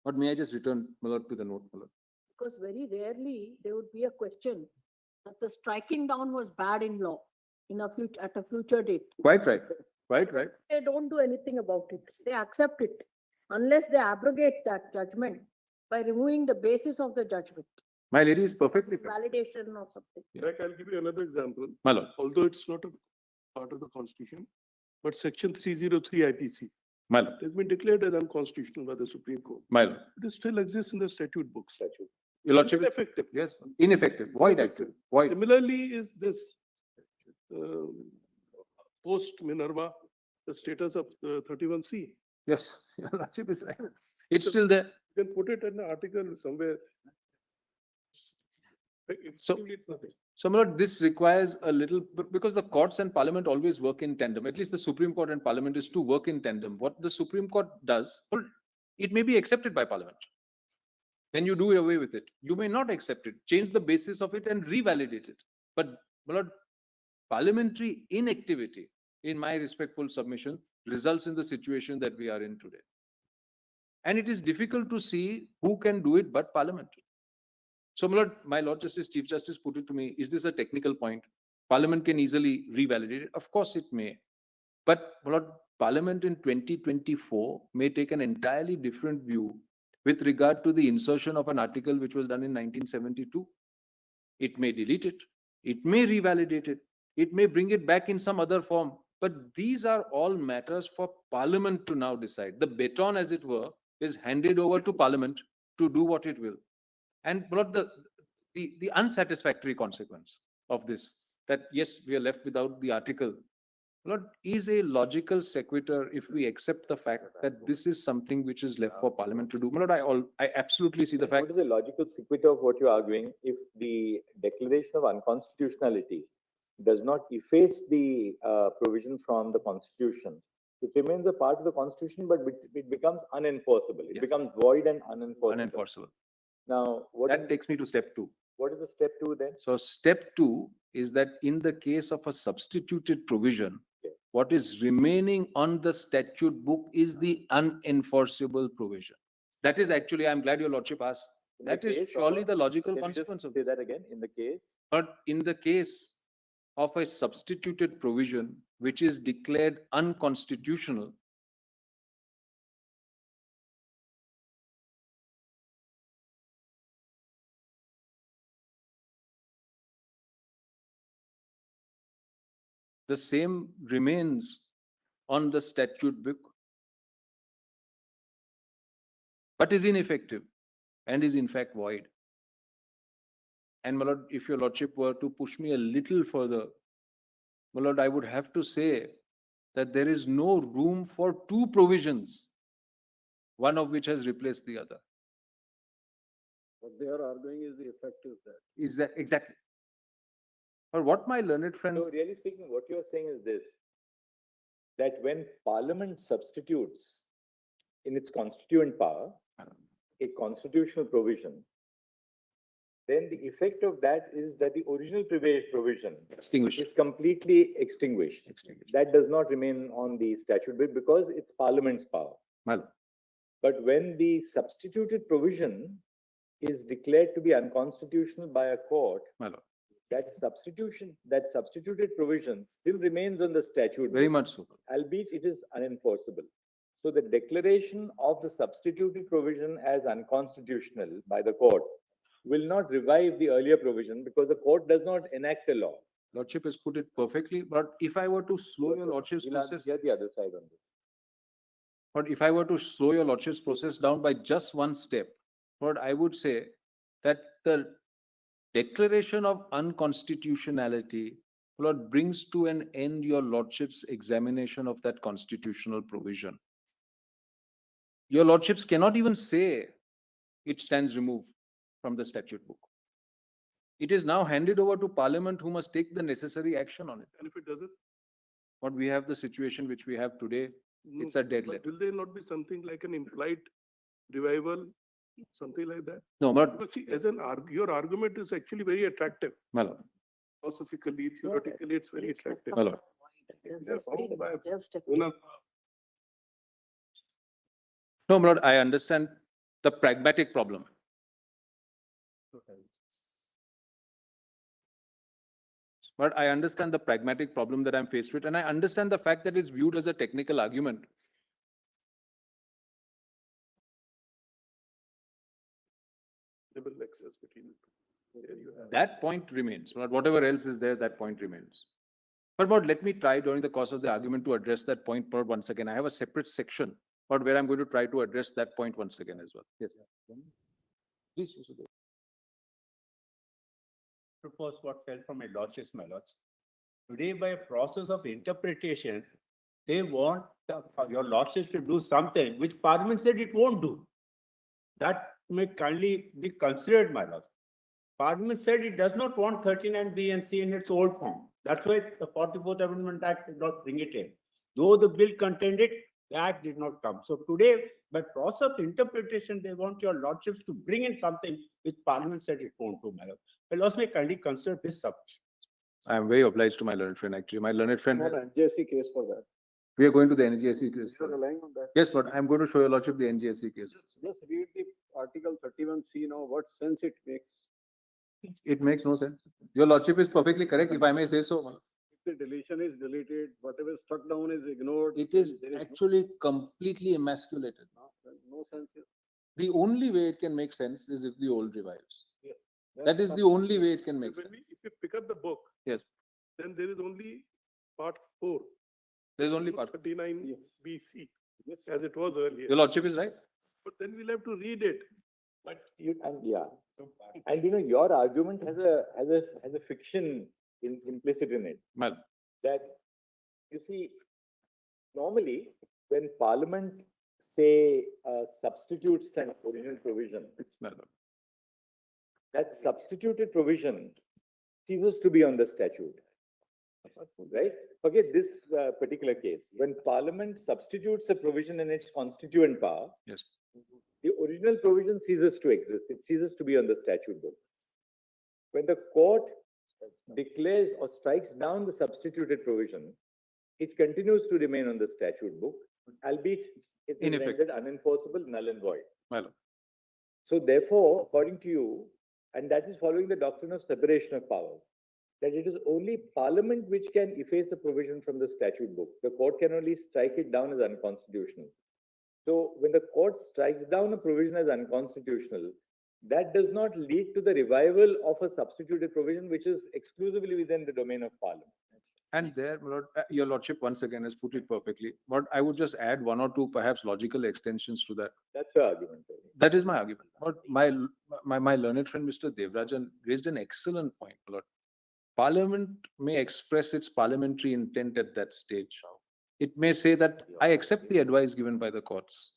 But may I just return, my lord, to the note, my lord? Because very rarely there would be a question that the striking down was bad in law at a future date. Quite right, quite right. They don't do anything about it. They accept it unless they abrogate that judgment by removing the basis of the judgment, My lady is perfectly correct. validation or something. Like, I'll give you another example, My lord, although it's not a part of the constitution, but section 303 IPC my lord, has been declared as unconstitutional by the Supreme Court. my lord. It still exists in the statute books. Your lordship is, Ineffective. yes, ineffective, void actually, void. Similarly, is this post Minerva, the status of 31C. Yes, your lordship is right. It's still there. You can put it in an article somewhere. So- It's nothing. So, my lord, this requires a little, because the courts and parliament always work in tandem. At least the Supreme Court and parliament is to work in tandem. What the Supreme Court does, well, it may be accepted by parliament. Then you do away with it. You may not accept it, change the basis of it and revalidate it. But, my lord, parliamentary inactivity, in my respectful submission, results in the situation that we are in today. And it is difficult to see who can do it but parliament. So, my Lord Justice, Chief Justice put it to me, is this a technical point? Parliament can easily revalidate it. Of course it may. But, my Lord, Parliament in 2024 may take an entirely different view with regard to the insertion of an article which was done in 1972. It may delete it. It may revalidate it. It may bring it back in some other form. But these are all matters for Parliament to now decide. The baton, as it were, is handed over to Parliament to do what it will. And Lord, the unsatisfactory consequence of this, that yes, we are left without the article, Lord, is a logical sequitur if we accept the fact that this is something which is left for Parliament to do. Lord, I absolutely see the fact. What is the logical sequitur of what you're arguing if the declaration of unconstitutionality does not efface the provision from the Constitution? It remains a part of the Constitution, but it becomes unenforceable. It Yes. becomes void and unenforceable. Unenforceable. Now, That takes me to step two. what is the step two then? So step two is that in the case of a substituted provision, Okay. what is remaining on the statute book is the unenforceable provision. That is actually, I'm glad your lordship asked. In the That is case of surely a- the logical Can you just consequence of say this. that again? In the case, But in the case of a substituted provision which is declared unconstitutional, the same remains on the statute book, but is ineffective and is in fact void. And my lord, if your lordship were to push me a little further, my lord, I would have to say that there is no room for two provisions, one of which has replaced the other. What they are arguing is the effect is that. Is that exactly? Or what my learned friend, so really speaking, what you're saying is this, that when Parliament substitutes in its constituent power a constitutional provision, then the effect of that is that the original provision extinguished. is completely extinguished. That does not remain on the statute book because it's Parliament's power. My lord. But when the substituted provision is declared to be unconstitutional by a court, My lord. that substituted provision still remains on the statute Very book, much so. albeit it is unenforceable. So the declaration of the substituted provision as unconstitutional by the court will not revive the earlier provision because the court does not enact a law. Lordship has put it perfectly, but if I were to slow your lordship's We'll process, hear the other side on this. but if I were to slow your lordship's process down by just one step, Lord, I would say that the declaration of unconstitutionality, Lord, brings to an end your lordship's examination of that constitutional provision. Your lordships cannot even say it stands removed from the statute book. It is now handed over to Parliament, who must take the necessary action on it. And if it doesn't? But we have the situation which we have today. No, It's a dead but letter. will there not be something like an implied revival, something like that? No, but, But see, as your argument is actually very attractive. my lord, Philosophically, theoretically, it's very attractive. my lord. Yes, bound by Just a- Minerva. No, my lord, I understand the pragmatic problem. But I understand the pragmatic problem that I'm faced with, and I understand the fact that it's viewed as a technical argument. Access between the two. There you have. That point remains, but whatever else is there, that point remains. But let me try during the course of the argument to address that point once again. I have a separate section, but where I'm going to try to address that point once again as well. Yes. Please. Propose what fell from my lordships, my lords. Today, by a process of interpretation, they want your lordships to do something which Parliament said it won't do. That may kindly be considered, my lords. Parliament said it does not want 39B and C in its old form. That's why the 44th Amendment Act did not bring it in. Though the bill contained it, the act did not come. So today, by process of interpretation, they want your lordships to bring in something which Parliament said it won't do, my lord. My lords may kindly consider this subject. I am very obliged to my learned friend, actually. My learned friend, Not NJSC case for that. we are going to the NGSC case. You're relying on that. Yes, but I'm going to show your lordship the NGSC case. Just read the Article 31C now, what sense it makes. It makes no sense. Your lordship is perfectly correct, if I may say so. If the deletion is deleted, whatever is struck down is ignored. It is there actually completely emasculated. no sense here. The only way it can make sense is if the old revives. That's That is not- the only way it can make When sense. if you pick up the book. Yes. Then there is only part 4. There's only part. 39 BC, as it was earlier. Your lordship is right. But then we'll have to read it. And yeah, and your argument has a fiction implicit in it. Well, That, you see, normally when Parliament say substitutes an original provision, well, that substituted provision ceases to be on the statute. Right? Forget this particular case. When Parliament substitutes a provision in its constituent power, yes. the original provision ceases to exist. It ceases to be on the statute book. When the court declares or strikes down the substituted provision, it continues to remain on the statute book, albeit it In is effect. rendered unenforceable, null and void. Well, So therefore, according to you, and that is following the doctrine of separation of powers, that it is only Parliament which can efface a provision from the statute book. The court can only strike it down as unconstitutional. So when the court strikes down a provision as unconstitutional, that does not lead to the revival of a substituted provision which is exclusively within the domain of Parliament. and there, my lord, your lordship once again has put it perfectly. But I would just add one or two perhaps logical extensions to that. That's your argument. Really. That is my argument. But my learned friend, Mr. Devrajan, raised an excellent point, my lord. Parliament may express its parliamentary intent at that stage. It may say that I accept the advice given by the courts.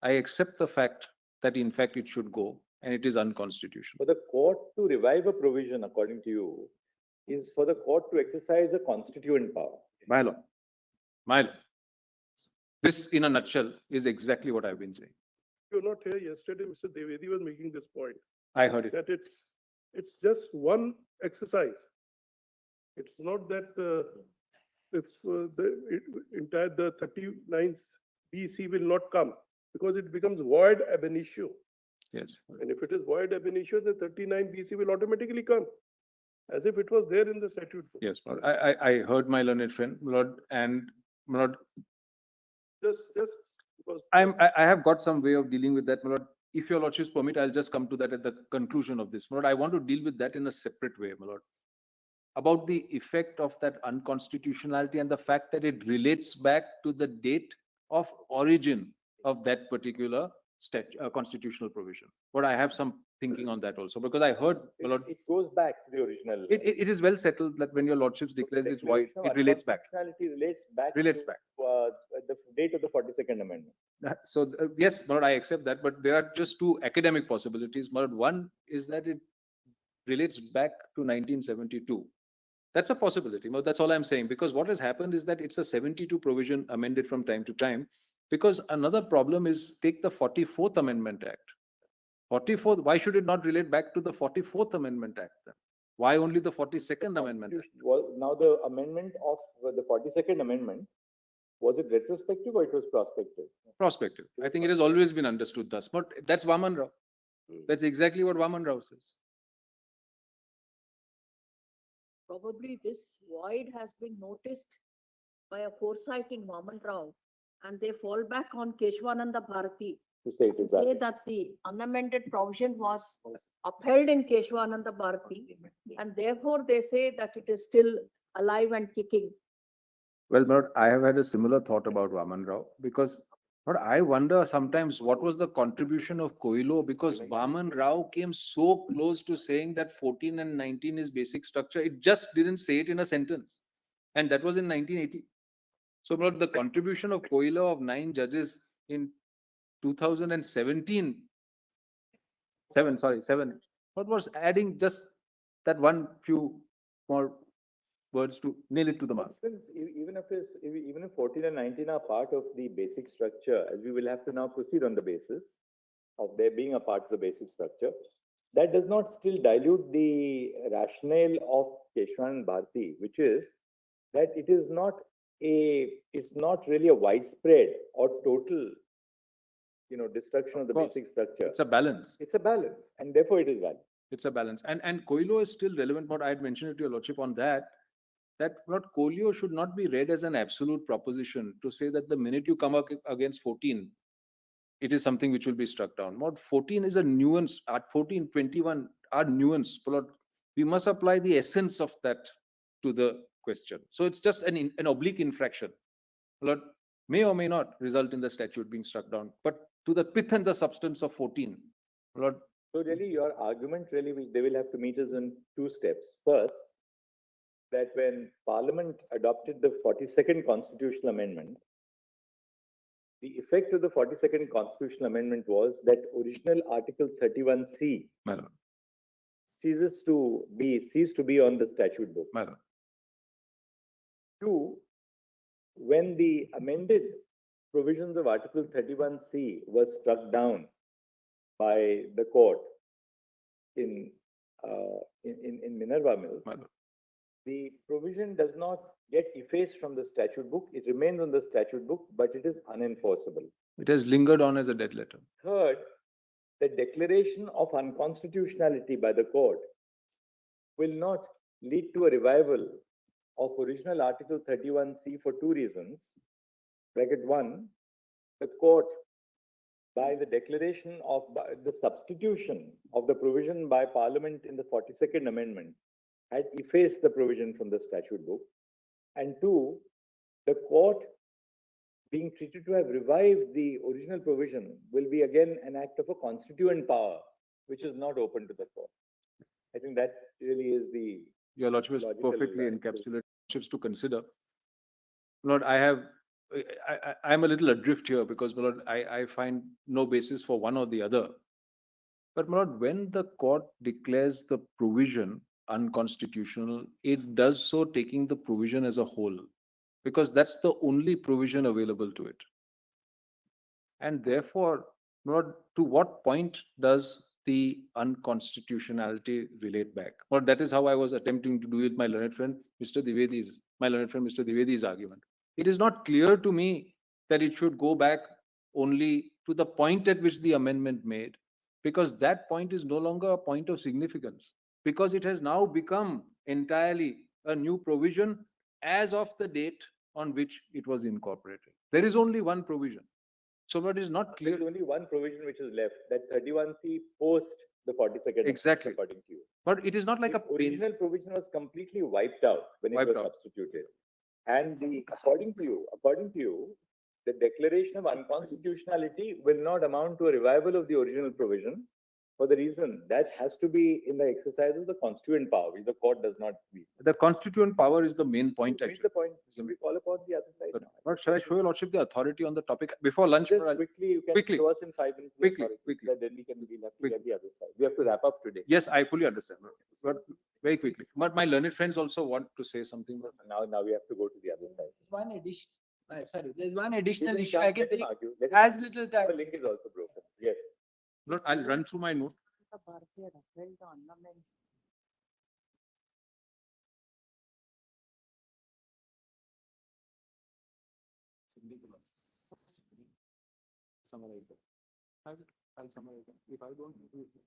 I accept the fact that in fact it should go and it is unconstitutional. For the court to revive a provision, according to you, is for the court to exercise a constituent power. My lord. My lord. This in a nutshell is exactly what I've been saying. You were not here yesterday, Mr. Devedi was making this point, I heard it. that it's just one exercise. It's not that if the 39 BC will not come, because it becomes void ab initio. Yes. And if it is void ab initio, the 39 BC will automatically come, as if it was there in the statute book. Yes, my lord. I heard my learned friend, my lord, and my lord, Just because. I have got some way of dealing with that, my lord. If your lordships permit, I'll just come to that at the conclusion of this. My lord, I want to deal with that in a separate way, my lord. About the effect of that unconstitutionality and the fact that it relates back to the date of origin of that particular constitutional provision. But I have some thinking on that also, because I heard, my lord, It goes back to the original. it is well settled that when your lordships declares it's void, it relates back. Constitutionality Relates to, back. the date of the 42nd Amendment. So yes, my lord, I accept that, but there are just two academic possibilities. My lord, one is that it relates back to 1972. That's a possibility. Well, that's all I'm saying, because what has happened is that it's a 72 provision amended from time to time, because another problem is take the 44th Amendment Act. 44th, why should it not relate back to the 44th Amendment Act then? Why only the 42nd Amendment Act? Well, now the amendment of the 42nd Amendment Was it retrospective or it was prospective? Prospective. I think it has always been understood thus. But that's Vaman Rao. That's exactly what Vaman Rao says. Probably this void has been noticed by a foresight in Vaman Rao, and they fall back on Keshwananda Bharati To say it to exactly. say that the unamended provision was upheld in Keshwananda Bharati, and therefore they say that it is still alive and kicking. Well, but I have had a similar thought about Vaman Rao because but I wonder sometimes what was the contribution of Koilo, because Vaman Rao came so close to saying that 14 and 19 is basic structure. It just didn't say it in a sentence. And that was in 1980. So but the contribution of Koilo of 9 judges in 2017, seven, what was adding just that one few more words to nail it to the mark. Even if 14 and 19 are part of the basic structure, as we will have to now proceed on the basis of their being a part of the basic structure, that does not still dilute the rationale of Keshwan Bharati, which is that it's not really a widespread or total, destruction of the basic structure. It's a balance. It's a balance, and therefore it is valid. It's a balance. And Koilo is still relevant. What I had mentioned it to your lordship on that what Koilo should not be read as an absolute proposition to say that the minute you come up against 14, it is something which will be struck down. What 14 is a nuance. At 14, 21 are nuance. But we must apply the essence of that to the question. So it's just an oblique infraction. But may or may not result in the statute being struck down. But to the pith and the substance of 14, Lord. So really, your argument which they will have to meet is in 2 steps. First, that when Parliament adopted the 42nd Constitutional Amendment, the effect of the 42nd Constitutional Amendment was that original Article 31C ceased to be on the statute book. 2, when the amended provisions of Article 31C were struck down by the court in Minerva Mills, the provision does not get effaced from the statute book. It remains on the statute book, but it is unenforceable. It has lingered on as a dead letter. Third, the declaration of unconstitutionality by the court will not lead to a revival of original Article 31C for 2 reasons. Bracket 1, the court, by the declaration of the substitution of the provision by Parliament in the 42nd Amendment, had effaced the provision from the statute book. And 2, the court being treated to have revived the original provision will be again an act of a constituent power, which is not open to the court. I think that really is the... Your lordship is perfectly encapsulated to consider. Lord, I'm a little adrift here because, Lord, I find no basis for one or the other. But, Lord, when the court declares the provision unconstitutional, it does so taking the provision as a whole, because that's the only provision available to it. And therefore, Lord, to what point does the unconstitutionality relate back? Or that is how I was attempting to do it, my learned friend, Mr. Dwivedi's argument. It is not clear to me that it should go back only to the point at which the amendment made, because that point is no longer a point of significance, because it has now become entirely a new provision as of the date on which it was incorporated. There is only one provision. So what is not clear. There's only one provision which is left, that 31C post the 42nd. Exactly. According to you. But it is not like the original provision was completely wiped out when it was substituted. And according to you, the declaration of unconstitutionality will not amount to a revival of the original provision, for the reason that has to be in the exercise of the constituent power, which the court does not wield. The constituent power is the main point. Actually, the point. We call upon the other side. But shall I show your lordship the authority on the topic before lunch? Just quickly, you can show us in 5 minutes. Quickly. Then we can get the other side. We have to wrap up today. Yes, I fully understand. But very quickly. But my learned friends also want to say something. Now we have to go to the other side. One addition. There's one additional issue. I can take as little time. The link is also broken. Yes. Lord, I'll run through my note. summarize it. I'll summarize it. If I don't do it.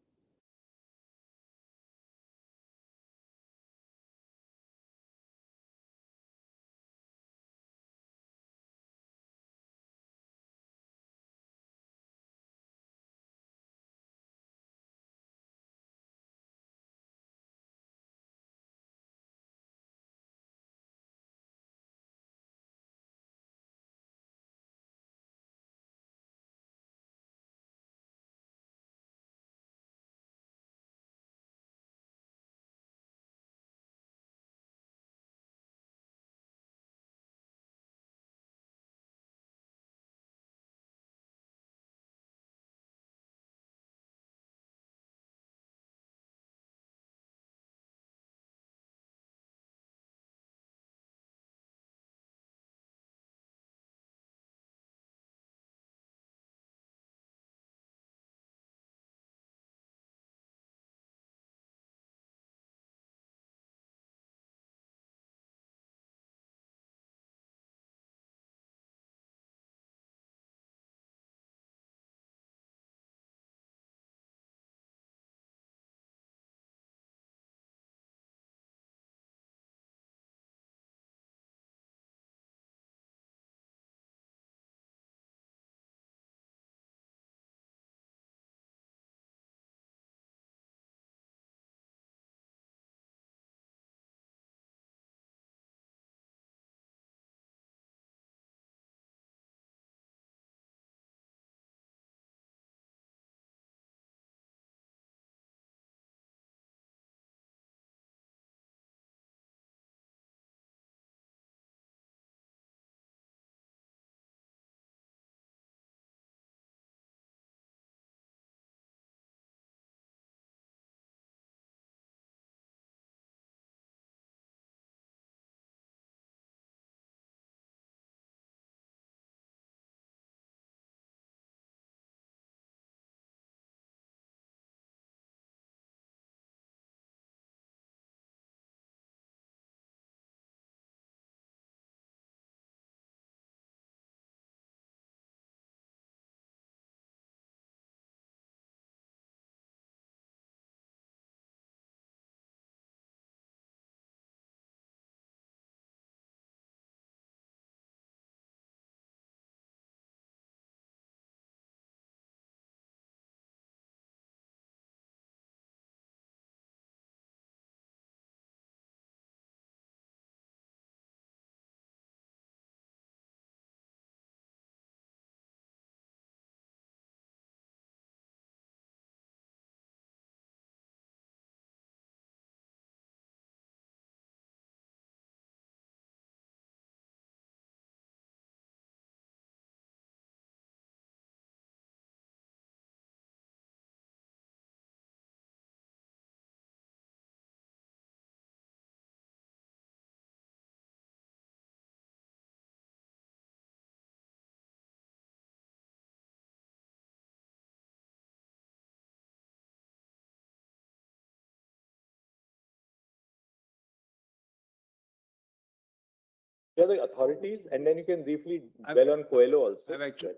Yeah, the authorities, and then you can briefly I've- dwell on Coelho also. I've actually-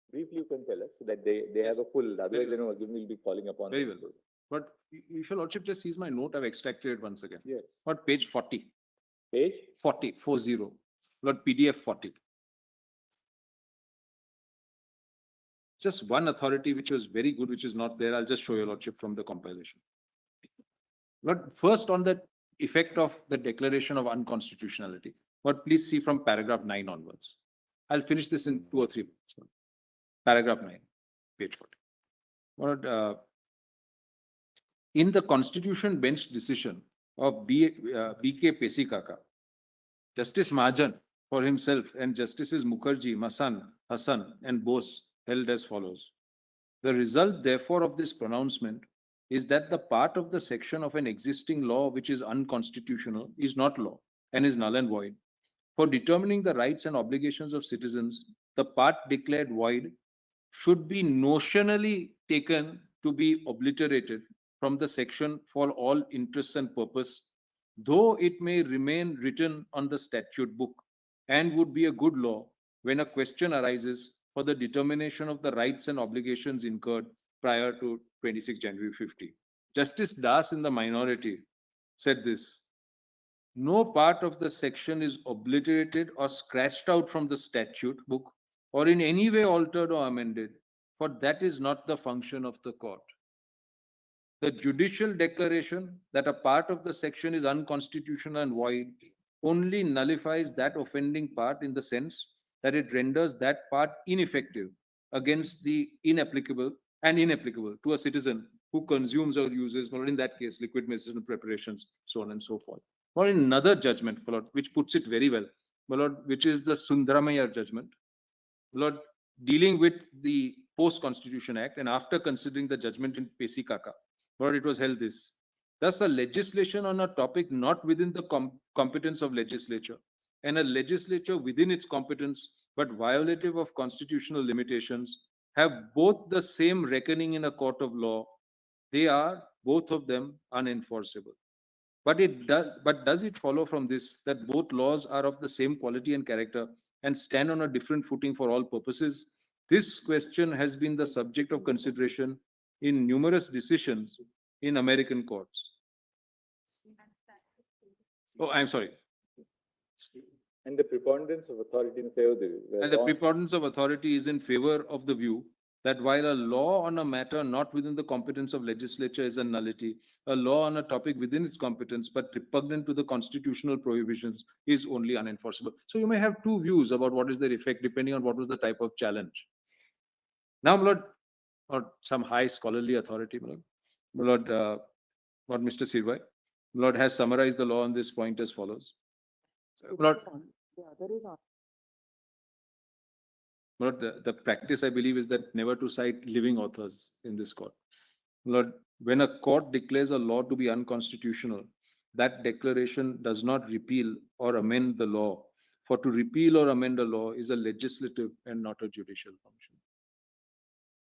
Briefly, you can tell us that they have a full, otherwise, you know, again, we'll be calling upon. Very them well. to- But if your lordship just sees my note, I've extracted it once again. Yes. What page 40? Page? 40. Lord PDF 40. Just one authority which was very good, which is not there. I'll just show your lordship from the compilation. But first on the effect of the declaration of unconstitutionality. But please see from paragraph 9 onwards. I'll finish this in 2 or 3 minutes. Paragraph 9, page 40. In the Constitution Bench decision of B.K. Pesikaka, Justice Mahajan for himself and Justices Mukherjee, Masan, Hassan, and Bose held as follows. The result, therefore, of this pronouncement is that the part of the section of an existing law which is unconstitutional is not law and is null and void. For determining the rights and obligations of citizens, the part declared void should be notionally taken to be obliterated from the section for all interests and purpose, though it may remain written on the statute book and would be a good law when a question arises for the determination of the rights and obligations incurred prior to 26 January 50. Justice Das in the minority said this: no part of the section is obliterated or scratched out from the statute book or in any way altered or amended, for that is not the function of the court. The judicial declaration that a part of the section is unconstitutional and void only nullifies that offending part in the sense that it renders that part ineffective against the inapplicable to a citizen who consumes or uses, or in that case, liquid medicinal preparations, so on and so forth. Or in another judgment, my lord, which puts it very well, my lord, which is the Sundaramaiah judgment, my lord, dealing with the Post-Constitution Act, and after considering the judgment in Pesi Kaka, but it was held this: thus, a legislation on a topic not within the competence of legislature, and a legislature within its competence but violative of constitutional limitations, have both the same reckoning in a court of law. They are, both of them, unenforceable. But does it follow from this that both laws are of the same quality and character and stand on a different footing for all purposes? This question has been the subject of consideration in numerous decisions in American courts. Oh, I'm sorry. And the preponderance of authority in favor of And the preponderance of authority is in favor of the view that while a law on a matter not within the competence of legislature is a nullity, a law on a topic within its competence but repugnant to the constitutional prohibitions is only unenforceable. So you may have two views about what is their effect depending on what was the type of challenge. Now, my lord, or some high scholarly authority, my lord, what Mr. Sirvai, my lord, has summarized the law on this point as follows. My lord, The other is on. Lord, the practice, I believe, is that never to cite living authors in this court. Lord, when a court declares a law to be unconstitutional, that declaration does not repeal or amend the law. For to repeal or amend a law is a legislative and not a judicial function.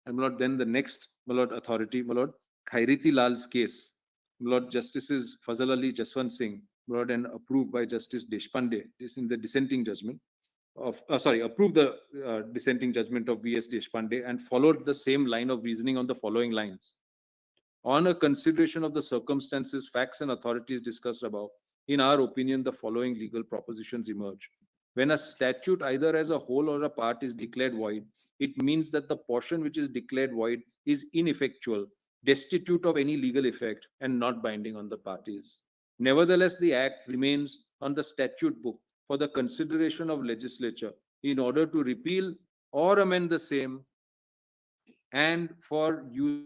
And my lord, then the next, my lord, authority, my lord, Khairiti Lal's case, my lord, Justices Fazal Ali Jaswant Singh, my lord, and approved by Justice Deshpande, is in the dissenting judgment of, approved the dissenting judgment of V.S. Deshpande and followed the same line of reasoning on the following lines. On a consideration of the circumstances, facts, and authorities discussed above, in our opinion, the following legal propositions emerge. When a statute, either as a whole or a part, is declared void, it means that the portion which is declared void is ineffectual, destitute of any legal effect, and not binding on the parties. Nevertheless, the Act remains on the statute book for the consideration of legislature in order to repeal or amend the same and for use